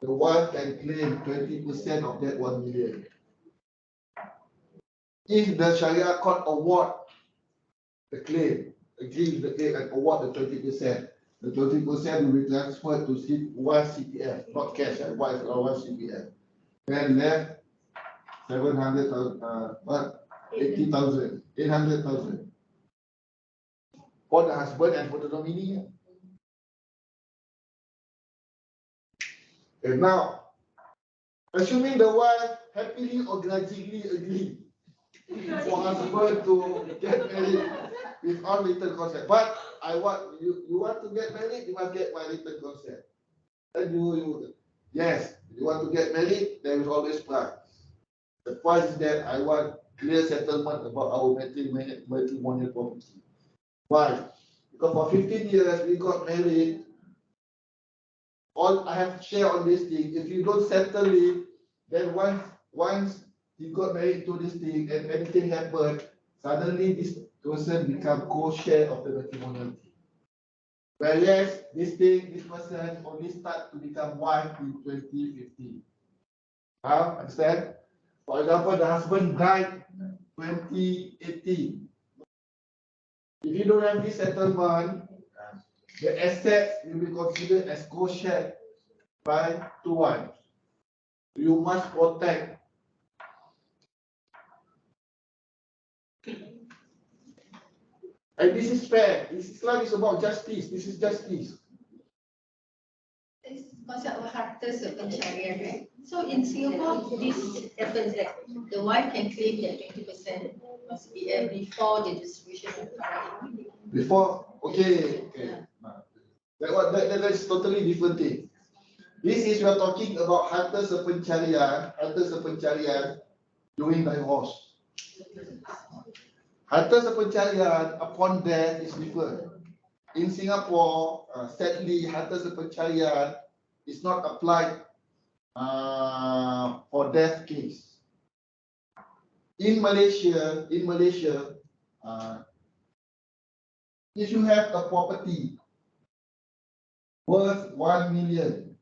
The wife can claim 20% of that 1 million. If the Sharia court award the claim, agree with the claim and award the 20%, the 20% will be transferred to one CPF, not cash, one CPF. Then left 700,000, 80,000, 800,000 for the husband and for the nominee. And now, assuming the wife happily or grudgingly agree for husband to get married without written consent. But I want you want to get married, you must get my written consent. And yes, you want to get married, there is always price. The price is that I want clear settlement about our matrimonial property. Why? Because for 15 years we got married. All I have to share on this thing. If you don't settle it, then once you got married to this thing and anything happened, suddenly this person become co-share of the matrimonial thing. Whereas this person only start to become wife in 2015. Understand? For example, the husband died 2018. If you don't have this settlement, the assets will be considered as co-shared by two wives. You must protect. And this is fair. Islam is about justice. This is justice. This concept of harta sepencarian, right? So in Singapore, this happens that the wife can claim that 20% must be before the distribution of the Before, okay. That is totally different thing. This is we are talking about harta sepencarian during divorce. Harta sepencarian upon death is different. In Singapore, sadly, harta sepencarian is not applied for death case. In Malaysia, if you have a property worth 1 million,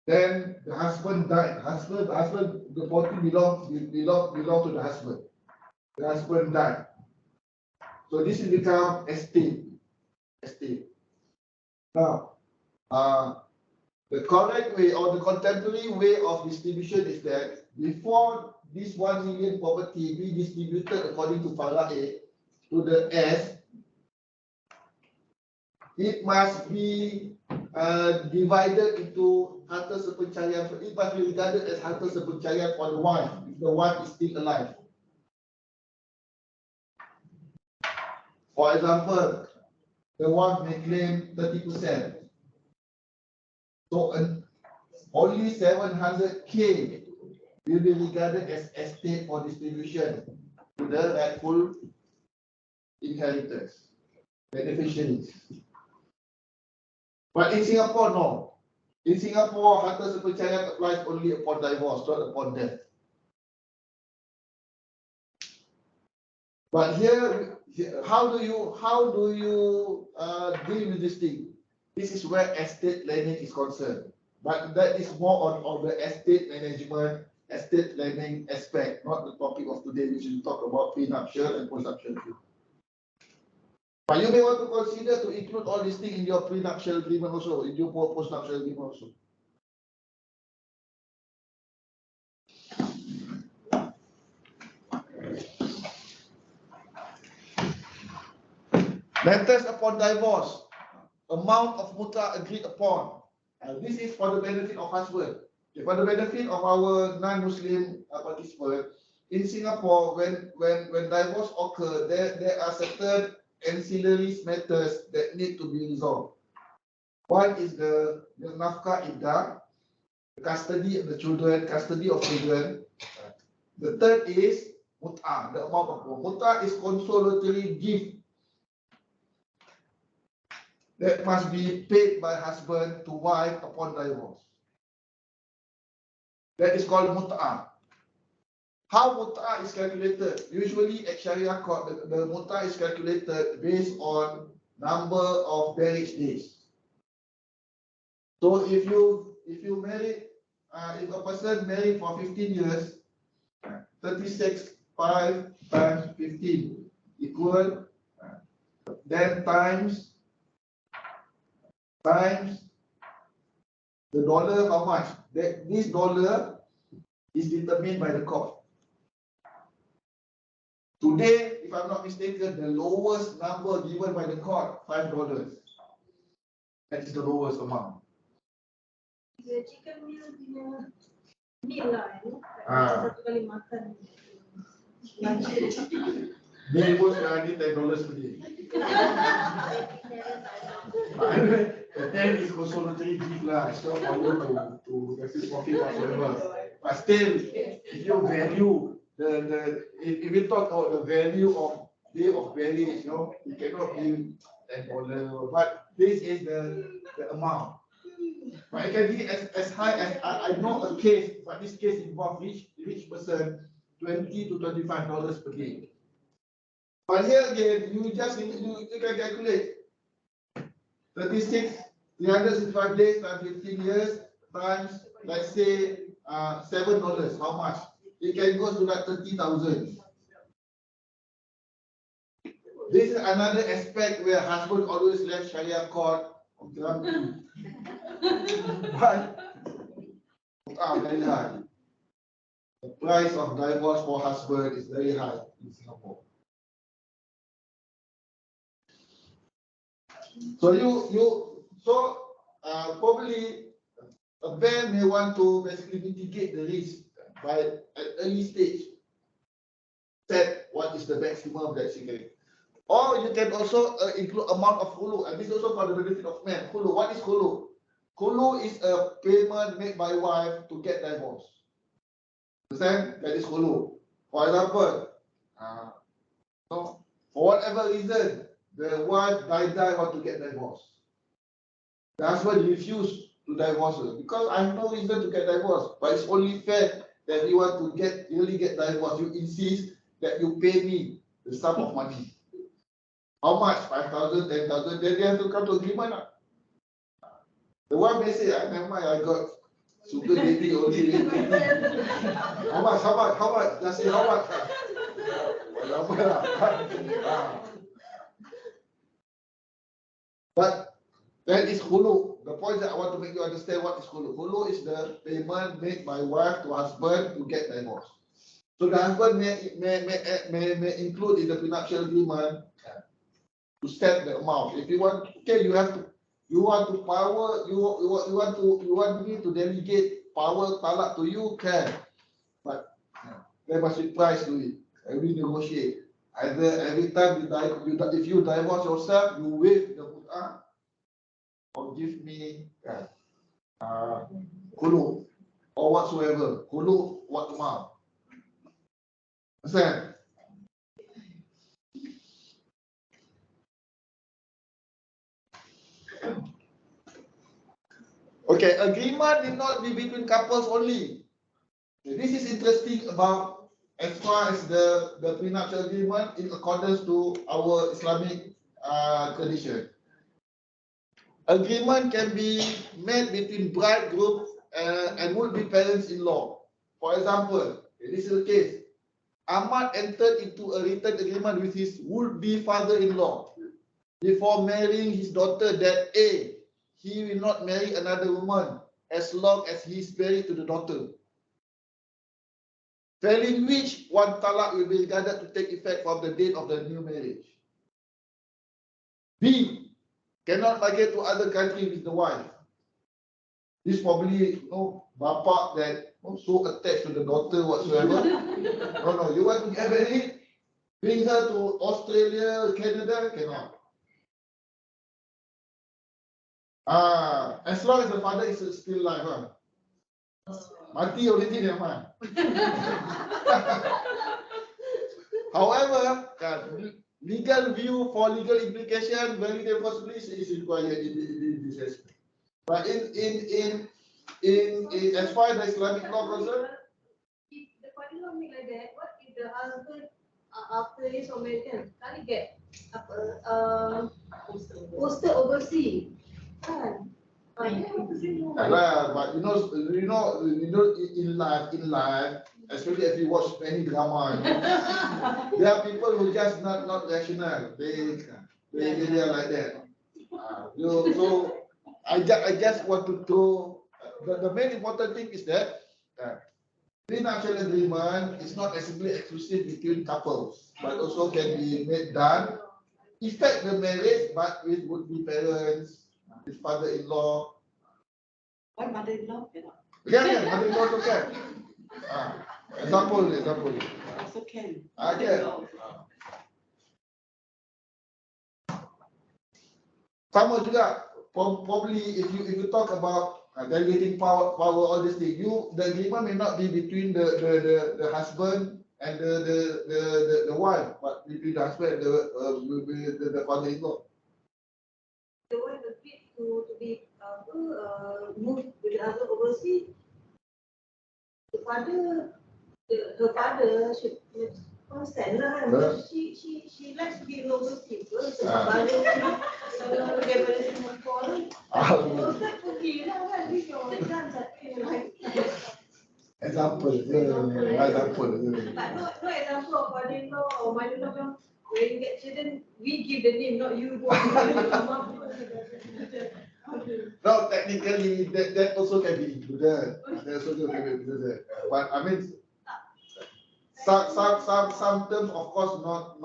then the husband died. The property belong to the husband. The husband died. So this will become estate. Now, the correct way or the contemporary way of distribution is that before this 1 million property be distributed according to Faraid to the heirs, it must be divided into harta sepencarian. It must be regarded as harta sepencarian for the wife if the wife is still alive. For example, the wife may claim 30%. So only 700K will be regarded as estate for distribution to the rightful inheritors, beneficiaries. But in Singapore, no. In Singapore, harta sepencarian applies only upon divorce, not upon death. But here, how do you deal with this thing? This is where estate planning is concerned. But that is more on the estate management, estate planning aspect, not the topic of today, which is talk about prenuptial and post-nuptial. But you may want to consider to include all these things in your prenuptial agreement also, in your post-nuptial agreement also. Matters upon divorce, amount of muta agreed upon. This is for the benefit of husband. For the benefit of our non-Muslim participants, in Singapore, when divorce occur, there are certain ancillary matters that need to be resolved. One is the nafkah iddah, the custody of the children, custody of children. The third is mut'ah, the amount of mut'ah is consolatory gift that must be paid by husband to wife upon divorce. That is called mut'ah. How mut'ah is calculated? Usually at Sharia court, the mut'ah is calculated based on number of marriage days. So if you marry, if a person married for 15 years, 36 5 times 15 equal then times the dollar, how much? This dollar is determined by the court. Today, if I'm not mistaken, the lowest number given by the court, $5. That is the lowest amount. The chicken meal lah, satu kali makan. They pun sekarang ni $10 per day. But then is consolatory gift lah. It's not for you to receive profit whatsoever. But still, if you value if we talk about the value of day of marriage, it cannot be $10. But this is the amount. But it can be as high as I know a case, but this case involves rich person, $20 to $25 per day. But here again, you can calculate 36, 365 days times 15 years times, let's say, $7. How much? It can go to that 30,000. This is another aspect where husband always left Sharia court on grumpy. But very high. The price of divorce for husband is very high in Singapore. So probably a bank may want to basically mitigate the risk by at early stage set what is the maximum that she can. Or you can also include amount of khulu, and this is also for the benefit of men. Khulu, what is khulu? Khulu is a payment made by wife to get divorced. Understand? That is khulu. For example, for whatever reason, the wife die want to get divorced. The husband refused to divorce her because I have no reason to get divorced, but it's only fair that you want to really get divorced. You insist that you pay me the sum of money. How much? 5,000, 10,000. Then they have to come to agreement. The wife may say, never mind, I got sugar baby only. How much? Just say how much? But that is khulu. The point that I want to make you understand what is khulu. Khulu is the payment made by wife to husband to get divorced. So the husband may include in the prenuptial agreement to set the amount. If you want, okay, you want me to delegate power talak to you, can. But there must be price to it. And we negotiate. Either every time if you divorce yourself, you waive the mut'ah or give me khulu or whatsoever. Khulu, what amount? Understand? Okay, agreement need not be between couples only. This is interesting about as far as the prenuptial agreement in accordance to our Islamic tradition. Agreement can be made between bride group and would-be parents-in-law. For example, this is the case. Ahmad entered into a written agreement with his would-be father-in-law before marrying his daughter that A, he will not marry another woman as long as he is married to the daughter. Failing which, one talaq will be regarded to take effect from the date of the new marriage. B, cannot migrate to other country with the wife. This probably, bapa that so attached to the daughter whatsoever. No, you want to get married, bring her to Australia, Canada, cannot. As long as the father is still alive, mati already dia mah. However, legal view for legal implication, valid possibly is required in this aspect. But in as far as the Islamic law concerned, if the father-in-law make like that, what if the husband after this or married can he get posted overseas? Kan? but in life, especially if you watch many drama, there are people who just not rational. They are like that. So I just want to throw the main important thing is that prenuptial agreement is not necessarily exclusive between couples, but also can be made done, effect the marriage, but with would-be parents, with father-in-law. Why mother-in-law cannot? Yeah, mother-in-law also can. Example. Also can. Can. Sama juga, probably if you talk about delegating power, all this thing, the agreement may not be between the husband and the wife, but between the husband and the father-in-law. The wife agreed to be moved with the husband overseas. Her father should consent lah. She likes to be overseas. Sebab father daripada Singapore. Ustaz pergi lah kan. Example. But no example of father-in-law or mother-in-law. When you get children, we give the name, not you. No, technically that also can be included. But I mean, some terms, of course, not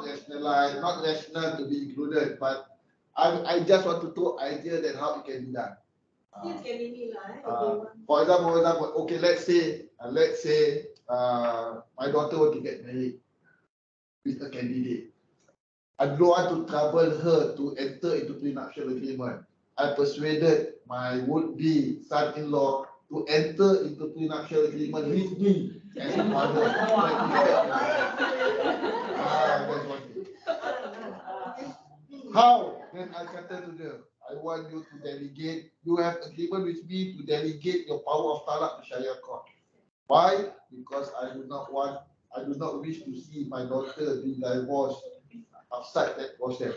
rationalized, not rational to be included. But I just want to throw idea that how it can be done. For example, okay, let's say my daughter want to get married with a candidate. I don't want to trouble her to enter into prenuptial agreement. I persuaded my would-be son-in-law to enter into prenuptial agreement with me as a father. That's one thing. How? Then I kata to them, I want you to delegate. You have agreement with me to delegate your power of talak to Sharia court. Why? Because I do not wish to see my daughter being divorced outside that process.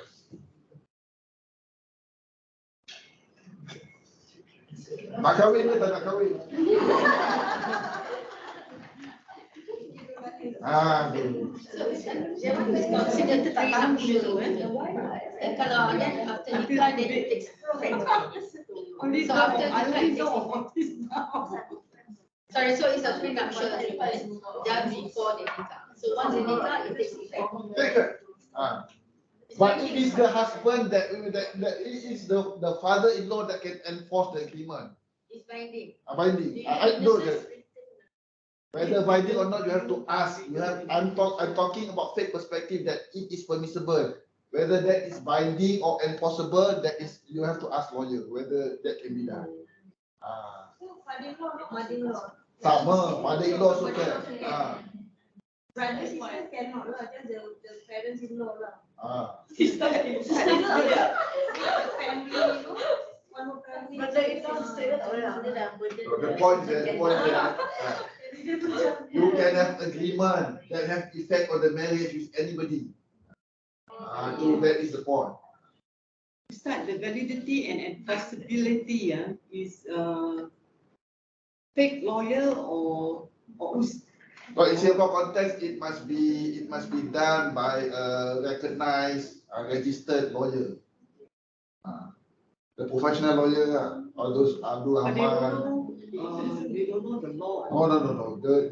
Nak kahwin ke tak nak kahwin? Consider tak tahu dulu dan kalau after nikah then it takes effect. So after nikah it takes effect. Sorry, so it's a prenuptial agreement done before the nikah. So once the nikah it takes effect. But it is the husband that it is the father-in-law that can enforce the agreement. It's binding. Binding. I know that. Whether binding or not, you have to ask. I'm talking about faith perspective that it is permissible. Whether that is binding or enforceable, that is you have to ask lawyer whether that can be done. So father-in-law, not mother-in-law. Sama, father-in-law also can. Brother, sister cannot lah. Just the parents-in-law lah. Sister Sister-in-law. Family, one more family. Mother-in-law straight up The point is you can have agreement that have effect on the marriage with anybody. So that is the point. Ustaz, the validity and enforceability is fake lawyer or But in Singapore context, it must be done by a recognized, registered lawyer. The professional lawyer, or those Abdul Rahman. They don't know the law. No.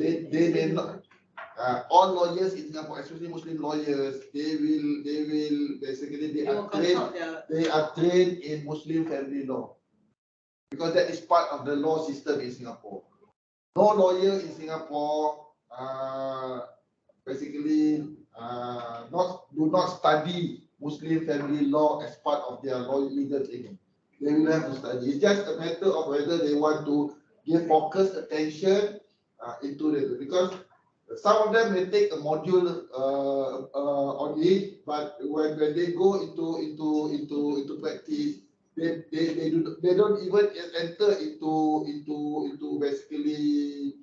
They may not. All lawyers in Singapore, especially Muslim lawyers, they will basically they are trained in Muslim family law. because that is part of the law system in Singapore. No lawyer in Singapore basically do not study Muslim family law as part of their legal training. They will have to study. It's just a matter of whether they want to give focused attention into it, because some of them may take a module on it, but when they go into practice, they don't even enter into basically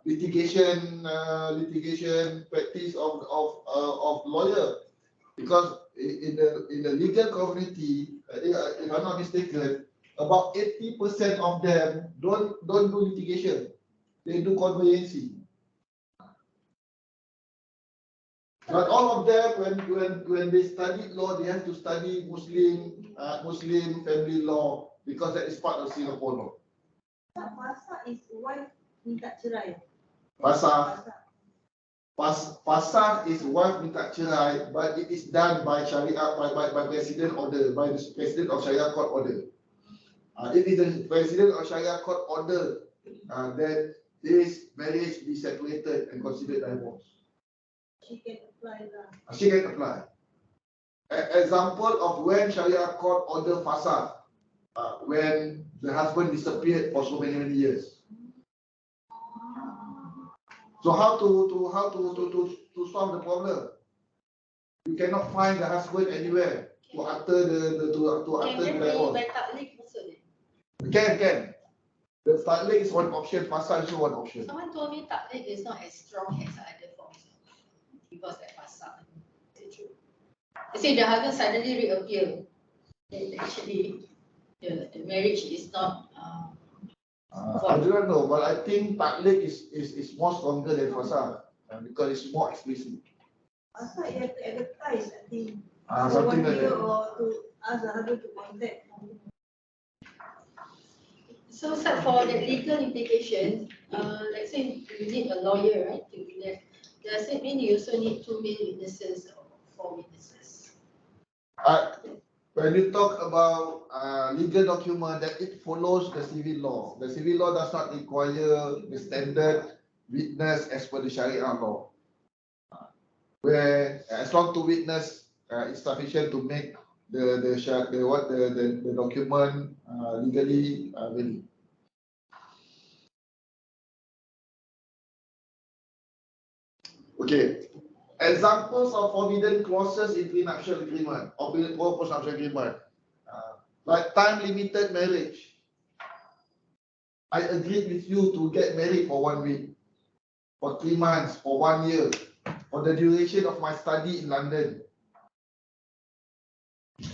litigation practice of lawyer, because in the legal community, if I'm not mistaken, about 80% of them don't do litigation, they do conveyancing. But all of them, when they study law, they have to study Muslim family law, because that is part of Singapore law. Pasal is wife minta cerai. Pasal is wife minta cerai, but it is done by Sharia, by president order, by the president of Sharia court order. If it is the president of Sharia court order, then this marriage be separated and considered divorce. She can apply lah. She can apply. Example of when Sharia court order fasad, when the husband disappeared for so many years. So how to solve the problem? You cannot find the husband anywhere to utter the divorce. Can. The taklik is one option, fasad is one option. Someone told me taklik is not as strong as other forms because that fasad. Is it true? They say the husband suddenly reappear. Then actually the marriage is not. I do not know, but I think taklik is more stronger than fasad because it's more explicit. Pasal you have to advertise, I think. Something like that. Or to ask the husband to contact. So for the legal implications, let's say you need a lawyer, right, to do that. Does it mean you also need 2 male witnesses or 4 witnesses? When you talk about legal document, that it follows the civil law. The civil law does not require the standard witness as per the Sharia law, where as long to witness is sufficient to make the document legally valid. Okay. Examples of forbidden clauses in prenuptial agreement or post-nuptial agreement, like time-limited marriage. I agreed with you to get married for 1 week, for 3 months, for 1 year, for the duration of my study in London.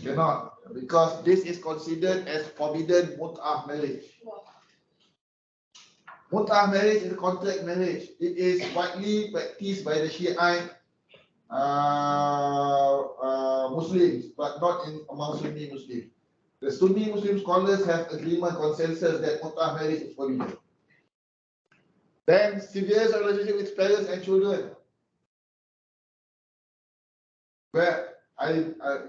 Cannot, because this is considered as forbidden mut'ah marriage. Mut'ah marriage is a contract marriage. It is widely practiced by the Shiite Muslims, but not among Sunni Muslims. The Sunni Muslim scholars have agreement, consensus that mut'ah marriage is forbidden. Then severe relationship with parents and children, where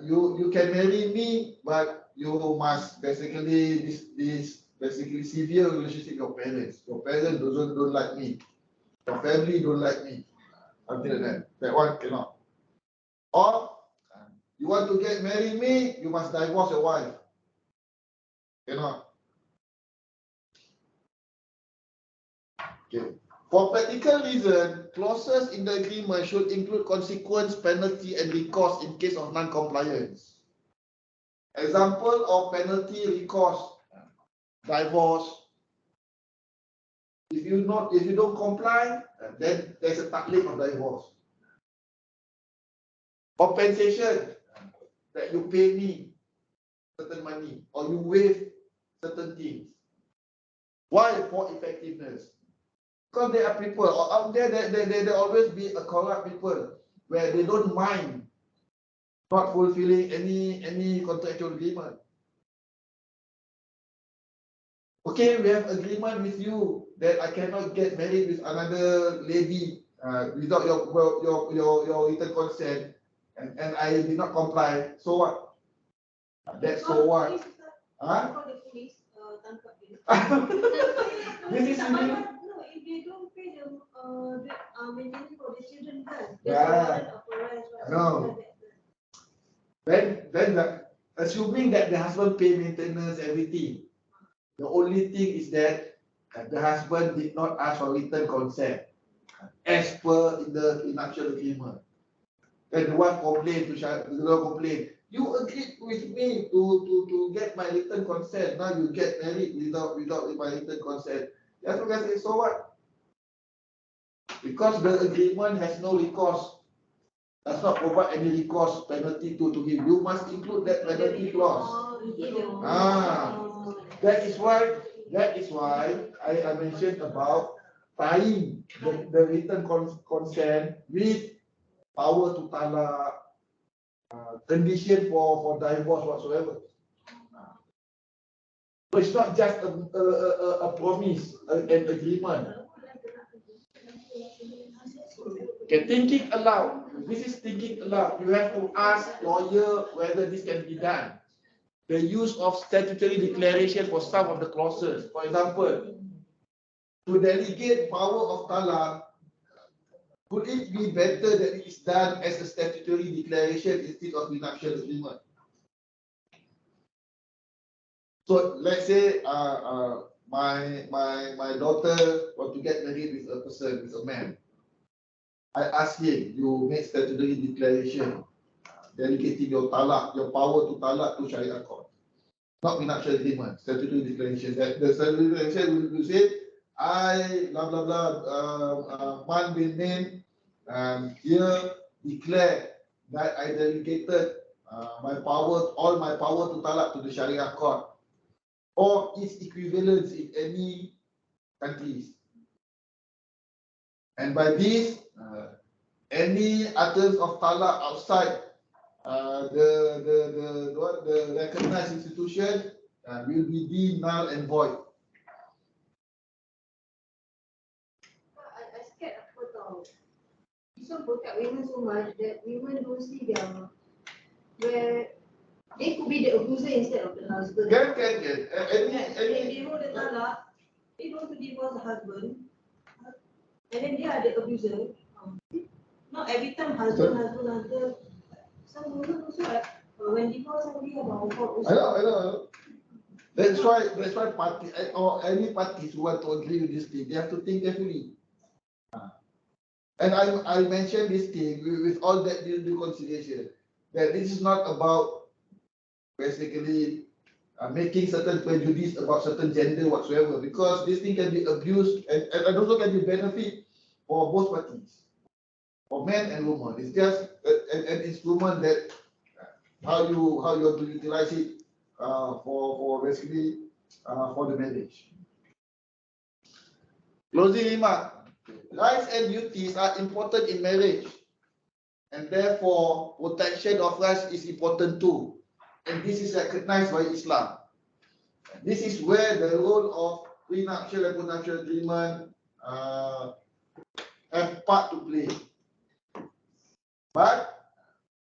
you can marry me, but you must basically this severe relationship with your parents. Your parents don't like me. Your family don't like me. Something like that. That one cannot. Or you want to get marry me, you must divorce your wife. Cannot. Okay. For practical reason, clauses in the agreement should include consequence, penalty, and recourse in case of non-compliance. Example of penalty, recourse, divorce. If you don't comply, then there's a taklik of divorce. Compensation, that you pay me certain money or you waive certain things. Why? For effectiveness. Because there are people out there, there always be a corrupt people where they don't mind not fulfilling any contractual agreement. Okay, we have agreement with you that I cannot get married with another lady without your written consent, and I did not comply. So what? That's so what? Huh? Call the police. tangkap dia. This is Tak really, payah, no, if they don't pay the maintenance for the children kan, there's a Yeah. warrant of arrest. No. Then assuming that the husband pay maintenance, everything, the only thing is that the husband did not ask for written consent as per in the prenuptial agreement. Then the wife complained to the girl complained, you agreed with me to get my written consent. Now you get married without my written consent. The husband can say, so what? Because the agreement has no recourse, does not provide any recourse penalty to him. You must include that penalty clause. That is why I mentioned about tying the written consent with power to talak, condition for divorce whatsoever. So it's not just a promise, an agreement. Okay, thinking aloud. This is thinking aloud. You have to ask lawyer whether this can be done. The use of statutory declaration for some of the clauses. For example, to delegate power of talak, could it be better that it is done as a statutory declaration instead of prenuptial agreement? So let's say my daughter want to get married with a person, with a man. I ask him, you make statutory declaration, delegating your talak, your power to talak to Sharia court. Not prenuptial agreement, statutory declaration. That the statutory declaration will say, I blah blah blah man bin name here declare that I delegated all my power to talak to the Sharia court or its equivalents in any countries. And by this, any utterance of talak outside the recognized institution will be deemed null and void. I scared apa tau. This one protect women so much that women don't see their where they could be the abuser instead of the husband. Can. They know the talak, they don't want to divorce the husband, and then they are the abuser. Not every time husband. Some women also when divorce somebody about also. I know. That's why party or any parties who want to agree with this thing, they have to think carefully. And I mentioned this thing with all that due consideration, that this is not about basically making certain prejudice about certain gender whatsoever, because this thing can be abused and also can be benefit for both parties, for men and women. It's just an instrument that how you have to utilize it for basically for the marriage. Closing remark. Rights and duties are important in marriage, and therefore protection of rights is important too. And this is recognized by Islam. This is where the role of prenuptial and postnuptial agreement have part to play. But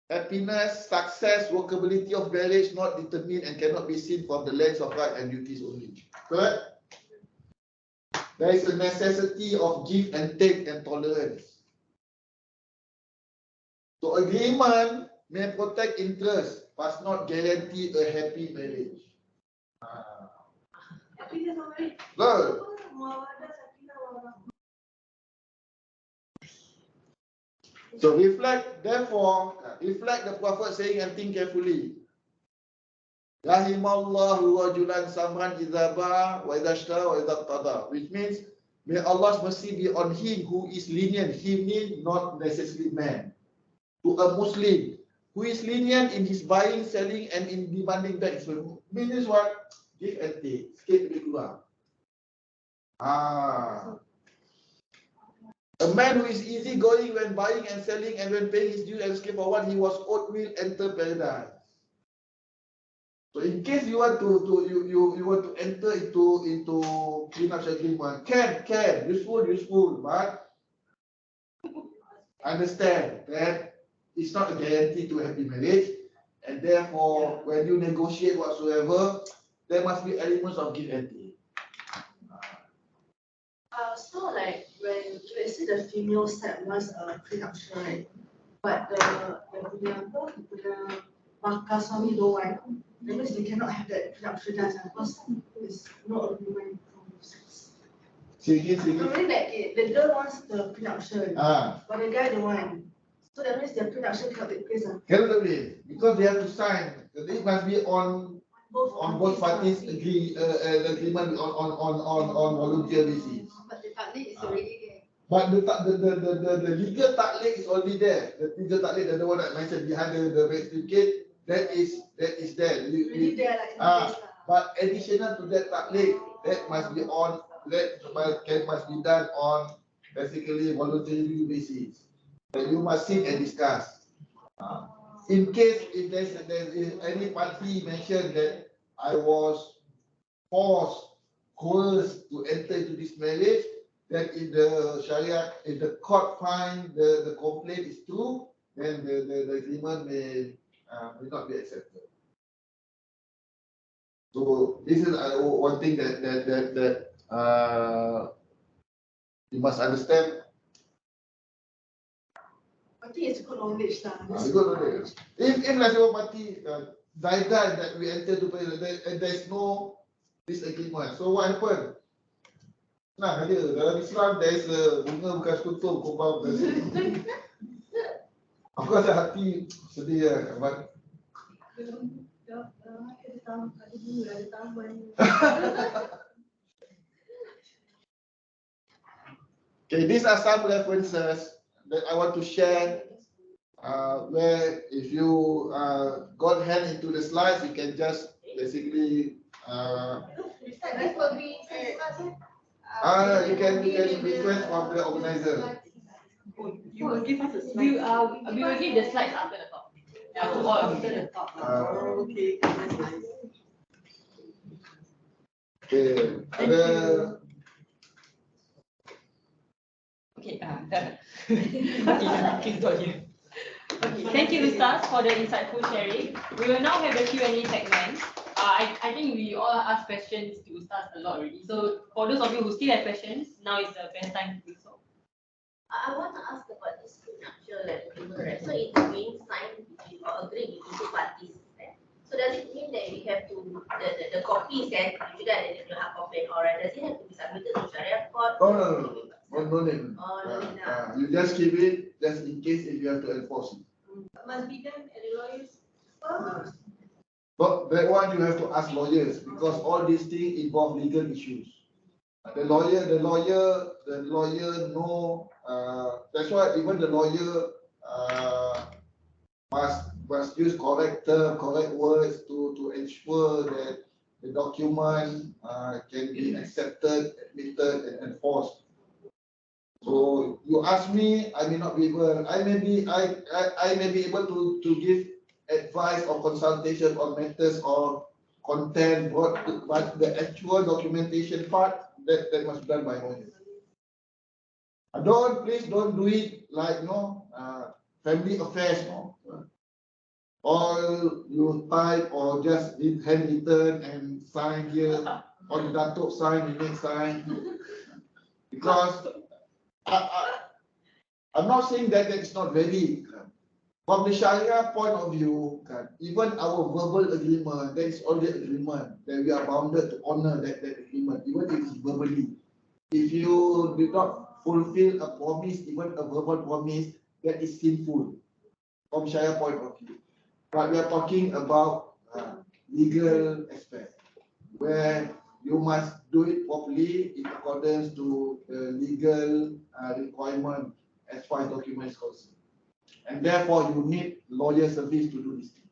happiness, success, workability of marriage not determined and cannot be seen from the lens of rights and duties only. Correct? There is a necessity of give and take and tolerance. So agreement may protect interest, but not guarantee a happy marriage. Happiness of marriage. Good. So reflect the Prophet saying and think carefully. Rahimallahu rajulan samran idza ba'a wa idza ishtara wa idza qada, which means may Allah's mercy be on him who is lenient. Him means not necessarily man. To a Muslim who is lenient in his buying, selling and in demanding back. So means what? Give and take. Sikit lebih kurang. A man who is easygoing when buying and selling and when paying his dues and escape for what he was owed will enter paradise. So in case you want to enter into prenuptial agreement, can useful, but understand that it's not a guarantee to a happy marriage, and therefore when you negotiate whatsoever, there must be elements of give and take. So like when let's say the female side wants a prenuptial, right? But the bakal suami don't want, that means they cannot have that prenuptial done because there's no agreement from both sides. Say again. Normally like the girl wants the prenuptial, but the guy don't want. So that means the prenuptial cannot take place. Cannot be because they have to sign. It must be on both parties agreement on volunteer basis. But the taklid is already there. But the legal taklid is already there. The legal taklid, the one that I mentioned behind the marriage certificate, that is there. Already there like in place lah. But additional to that taklid, that must be done on basically voluntary basis. That you must sit and discuss. In case if there is any party mentioned that I was coerced to enter into this marriage, that if the Sharia, if the court find the complaint is true, then the agreement may not be accepted. So this is one thing that you must understand. I think it's good knowledge lah. Good knowledge. If let's say one party die that we enter to marriage and there is no disagreement, so what happened? Nah, dalam Islam there is a bunga bukan sekutum, kau faham tak? Aku rasa hati sedih lah, but okay, these are some references that I want to share. Where if you got hand into the slides, you can just basically you can request from the organizer. You will give us a slide. We will give the slides after the talk. After the talk. Okay, that's nice. Okay, Okay, thank you Ustaz for the insightful sharing. We will now have the Q&A segment. I think we all ask questions to Ustaz a lot already. So for those of you who still have questions, now is the best time to do so. I want to ask about this prenuptial agreement, right? So it's being signed between or agreed between two parties, right? So does it mean that we have to the copy is that you should have the hard copy, or does it have to be submitted to Sharia court? No need. Oh, no need. You just keep it just in case if you have to enforce it. Must be done at the lawyer's firm. But that one you have to ask lawyers because all these things involve legal issues. The lawyer know. That's why even the lawyer must use correct term, correct words to ensure that the document can be accepted, admitted, and enforced. So you ask me, I may not be able. I may be able to give advice or consultation on matters or content, but the actual documentation part that must be done by lawyers. Please don't do it like family affairs, All you type or just handwritten and sign here, or the datuk sign, you make sign. Because I'm not saying that it's not valid. From the Sharia point of view, even our verbal agreement, there is already agreement that we are bounded to honor that agreement, even if it's verbally. If you did not fulfill a promise, even a verbal promise, that is sinful from Sharia point of view. But we are talking about legal aspect, where you must do it properly in accordance to the legal requirement as far as documents concerned. And therefore, you need lawyer service to do this thing.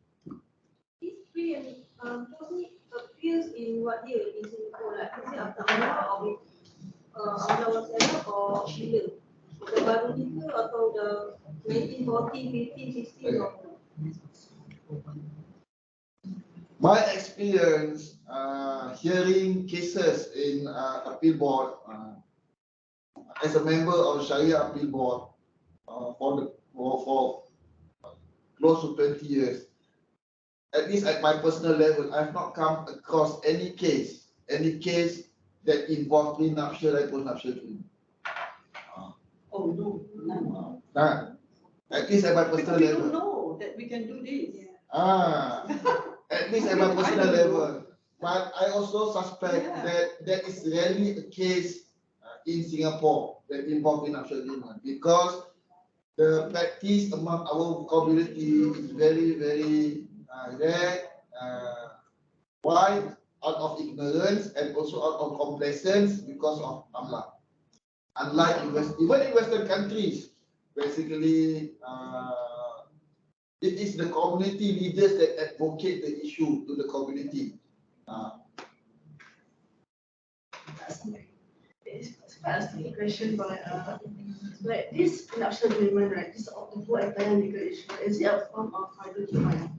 This pre and post appears in what year in Singapore? Like, is it after Allah or Allah or bila? The baru ni ke atau the 1940, 15, 16 My experience hearing cases in appeal board as a member of Sharia appeal board for close to 20 years. at least at my personal level, I've not come across any case that involves prenuptial and postnuptial agreement. Oh, no, none. At least at my personal We level. don't know that we can do this. At least at my personal level. But I also suspect that there is rarely a case in Singapore that involves prenuptial agreement, because the practice among our community is very, very rare. Why? Out of ignorance and also out of complacence because of amla. Unlike even in Western countries, basically, it is the community leaders that advocate the issue to the community. Ask the question, but like this prenuptial agreement, right? This of the whole entire legal issue, is it a form of fardhu kifayah?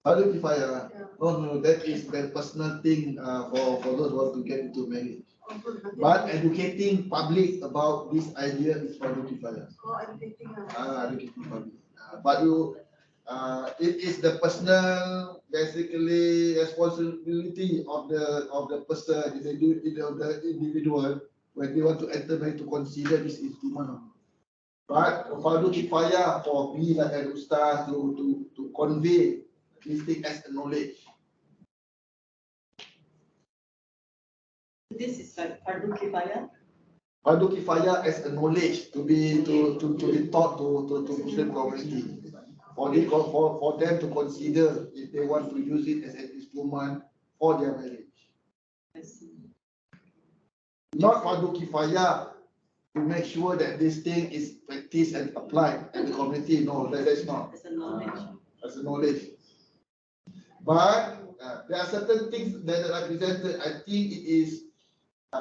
Fardhu kifayah? Oh no, that is the personal thing for those who want to get into marriage. But educating public about this idea is fardhu kifayah. Oh, educating. Educating public. But it is the personal, basically, responsibility of the person, the individual, when they want to enter marriage, to consider this instrument. But fardhu kifayah for me, like an ustaz, to convey this thing as a knowledge. This is like fardhu kifayah. Fardhu kifayah as a knowledge to be taught to Muslim community. For them to consider if they want to use it as an instrument for their marriage. Not fardhu kifayah to make sure that this thing is practiced and applied in the community. No, that's not. As a knowledge. As a knowledge. But there are certain things that are presented. I think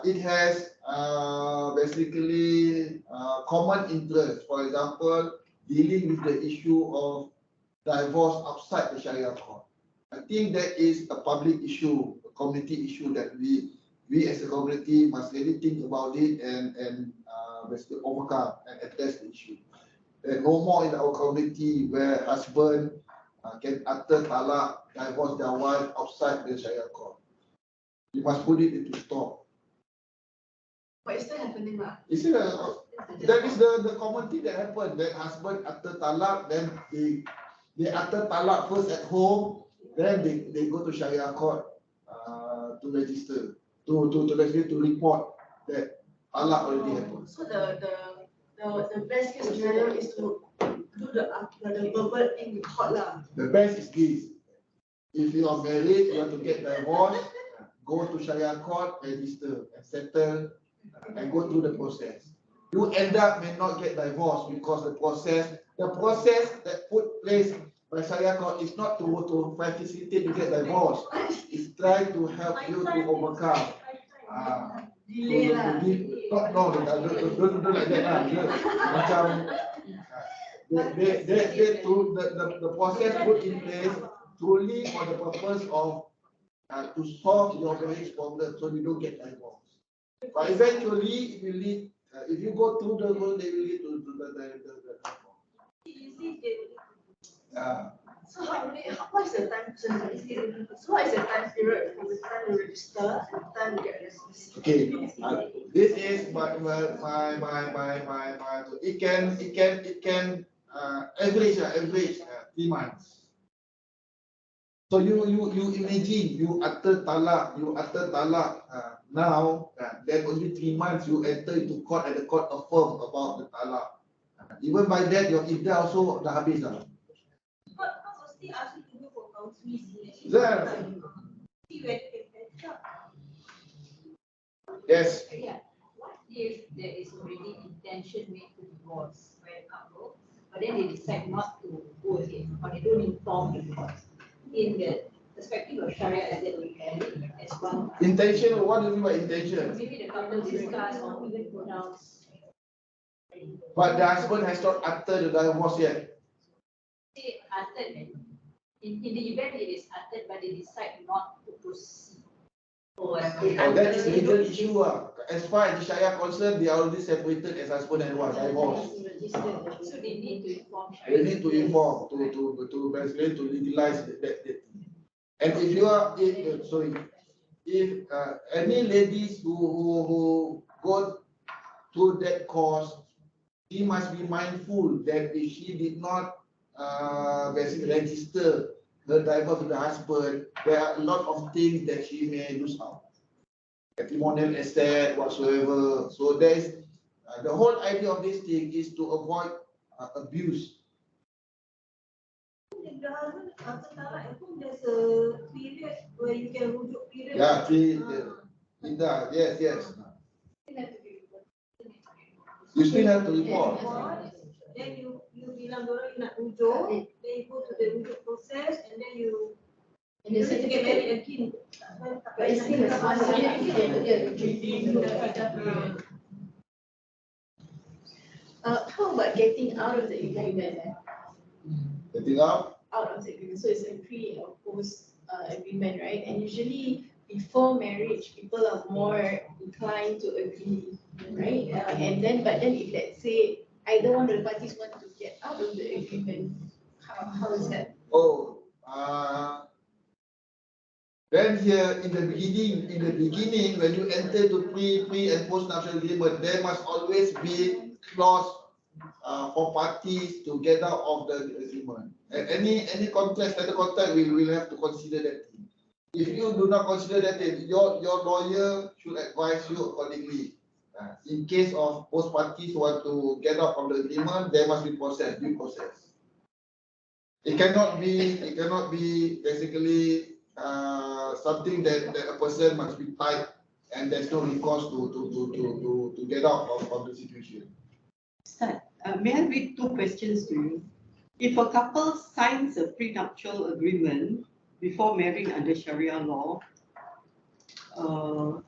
it has basically common interest. For example, dealing with the issue of divorce outside the Sharia court. I think that is a public issue, a community issue that we as a community must really think about it and basically overcome and address the issue. There no more in our community where husband can utter talaq, divorce their wife outside the Sharia court. We must put it into stop. But it's still happening, lah. That is the common thing that happened. That husband utter talaq, then they utter talaq first at home, then they go to Sharia court to register, to report that talaq already happened. So the best case scenario is to do the verbal in court, lah. The best is this: if you are married, you want to get divorced, go to Sharia court, register and settle, and go through the process. You end up may not get divorced because the process that put place by Sharia court is not to facilitate to get divorced. It's trying to help you to overcome. Delay lah. Don't like that. Macam the process put in place truly for the purpose of to solve your marriage problem, so you don't get divorced. But eventually, it will lead. If you go through the road, they will lead to the divorce. So what is the time? So what is the time period from the time you register and the time you get residency? Okay, this is my it can average 3 months. So you imagine you utter talaq now, then only 3 months you enter into court and the court affirm about the talaq. Even by that your iddah also dah habis dah. But still ask you to go for counseling. Yeah. See whether they can help. Yes. Yeah. What if there is already intention made to divorce by a couple, but then they decide not to go ahead, or they don't inform the divorce? In the perspective of Sharia, is that we can as one? Intention, what do you mean by intention? Maybe the couple discuss or even pronounce. But the husband has not uttered the divorce yet. Say uttered, in the event it is uttered, but they decide not to proceed. Oh, Oh, that is a legal issue. As far as the Sharia concerned, they are already separated as husband and wife, divorced. So they need to inform They Sharia. need to inform to basically to legalize that thing. And if you are, if any ladies who go through that course, she must be mindful that if she did not basically register her divorce with the husband, there are a lot of things that she may lose out. Patrimonial asset, whatsoever. So there is the whole idea of this thing is to avoid abuse. If the husband after talak, I think there's a period where you can rujuk period. Yeah, yes. You still have to report. Then you bilang dorang you nak rujuk, then you go to the rujuk process, and then you And the get certificate, married again. but it's still a small certificate. How about getting out of the agreement? Getting out? Out of the agreement. So it's a pre or post agreement, right? And usually before marriage, people are more inclined to agree, right? And then, but then if let's say either one of the parties want to get out of the agreement, how is that? Then here in the beginning, when you enter to pre and post-nuptial agreement, there must always be clause for parties to get out of the agreement. And any contract, standard contract, we will have to consider that thing. If you do not consider that thing, your lawyer should advise you accordingly. In case of both parties want to get out from the agreement, there must be due process. It cannot be basically something that a person must be tied and there's no recourse to get out of the situation. Ustaz, may I read two questions to you? If a couple signs a prenuptial agreement before marrying under Sharia law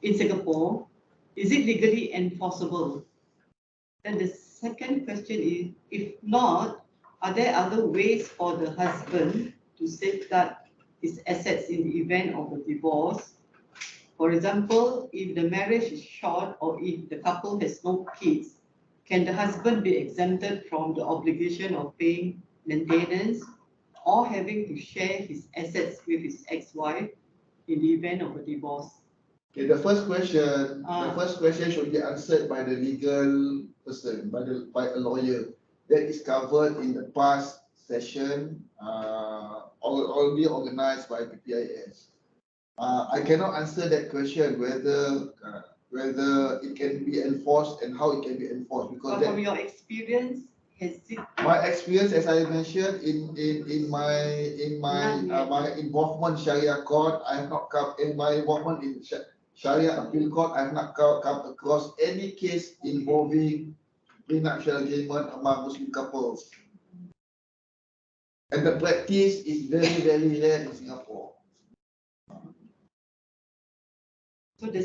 in Singapore, is it legally enforceable? Then the second question is, if not, are there other ways for the husband to safeguard his assets in the event of a divorce? For example, if the marriage is short or if the couple has no kids, can the husband be exempted from the obligation of paying maintenance or having to share his assets with his ex-wife in the event of a divorce? Okay, the first question should be answered by the legal person, by a lawyer. That is covered in the past session, already organized by PPIS. I cannot answer that question whether it can be enforced and how it can be enforced, because from your experience, has it? My experience, as I mentioned, in my involvement in Sharia court, I have not come in my involvement in Sharia appeal court. I have not come across any case involving prenuptial agreement among Muslim couples, and the practice is very rare in Singapore. So the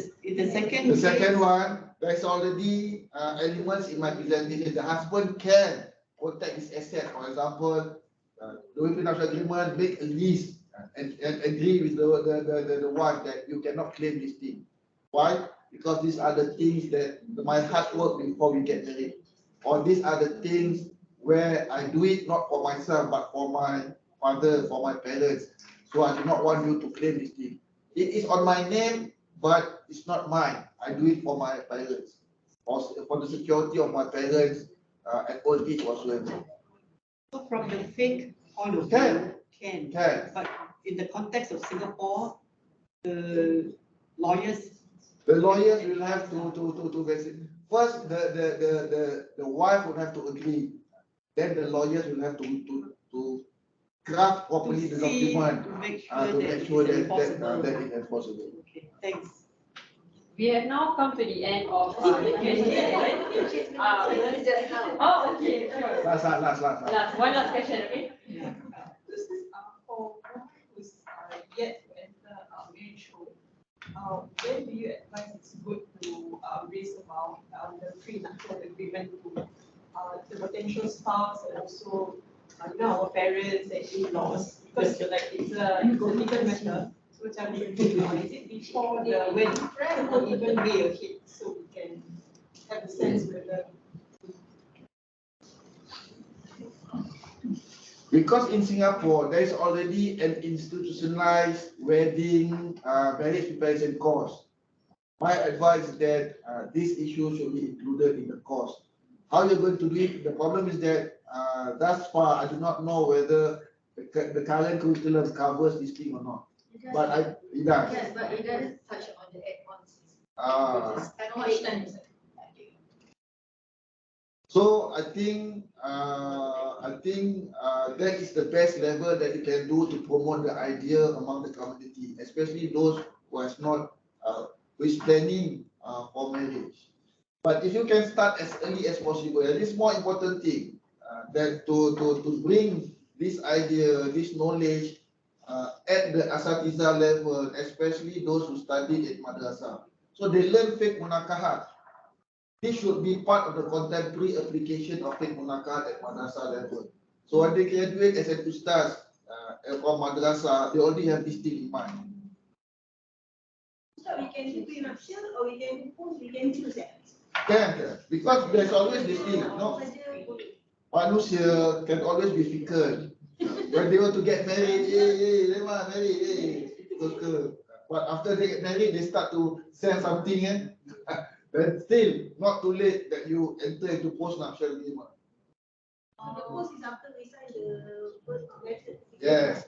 second one, there's already elements in my presentation. The husband can protect his asset. For example, doing prenuptial agreement, make a list and agree with the wife that you cannot claim this thing. Why? Because these are the things that my hard work before we get married. Or these are the things where I do it not for myself but for my father, for my parents. So I do not want you to claim this thing. It is on my name, but it's not mine. I do it for my parents, or for the security of my parents at old age whatsoever. So from the Fiqh point of view, can. But in the context of Singapore, the lawyers will have to visit. First, the wife would have to agree. Then the lawyers will have to craft properly the document to make sure that it's it is possible. Okay, thanks. We have now come to the end of the question. Oh, okay, sure. Last. One last question, okay? Yeah. This is for one who's yet to enter marriage home. When do you advise it's good to raise about the prenuptial agreement to the potential spouse and also our parents and in-laws, because it's a legal matter. So macam is it before the wedding prep or even way ahead so we can have a sense whether. Because in Singapore, there is already an institutionalized wedding marriage preparation course. My advice is that this issue should be included in the course. How you're going to do it? The problem is that thus far, I do not know whether the current curriculum covers this thing or not. But it does. Yes, but it doesn't touch on the add-ons. How much time is it? So I think that is the best level that you can do to promote the idea among the community, especially those who has not who is planning for marriage. But if you can start as early as possible, and this is more important thing that to bring this idea, this knowledge at the asatiza level, especially those who study at madrasah. So they learn fiqh munakahat. This should be part of the contemporary application of fiqh munakahat at madrasah level. So when they graduate as an ustaz from madrasah, they already have this thing in mind. So we can do pre-nuptial or we can do post, we can choose it. Can, because there's always this thing, no? Manusia can always be fickle. When they want to get married, they want married, but after they get married, they start to sell something, but still not too late that you enter into post-nuptial agreement. The post is after we sign the first method. Yes,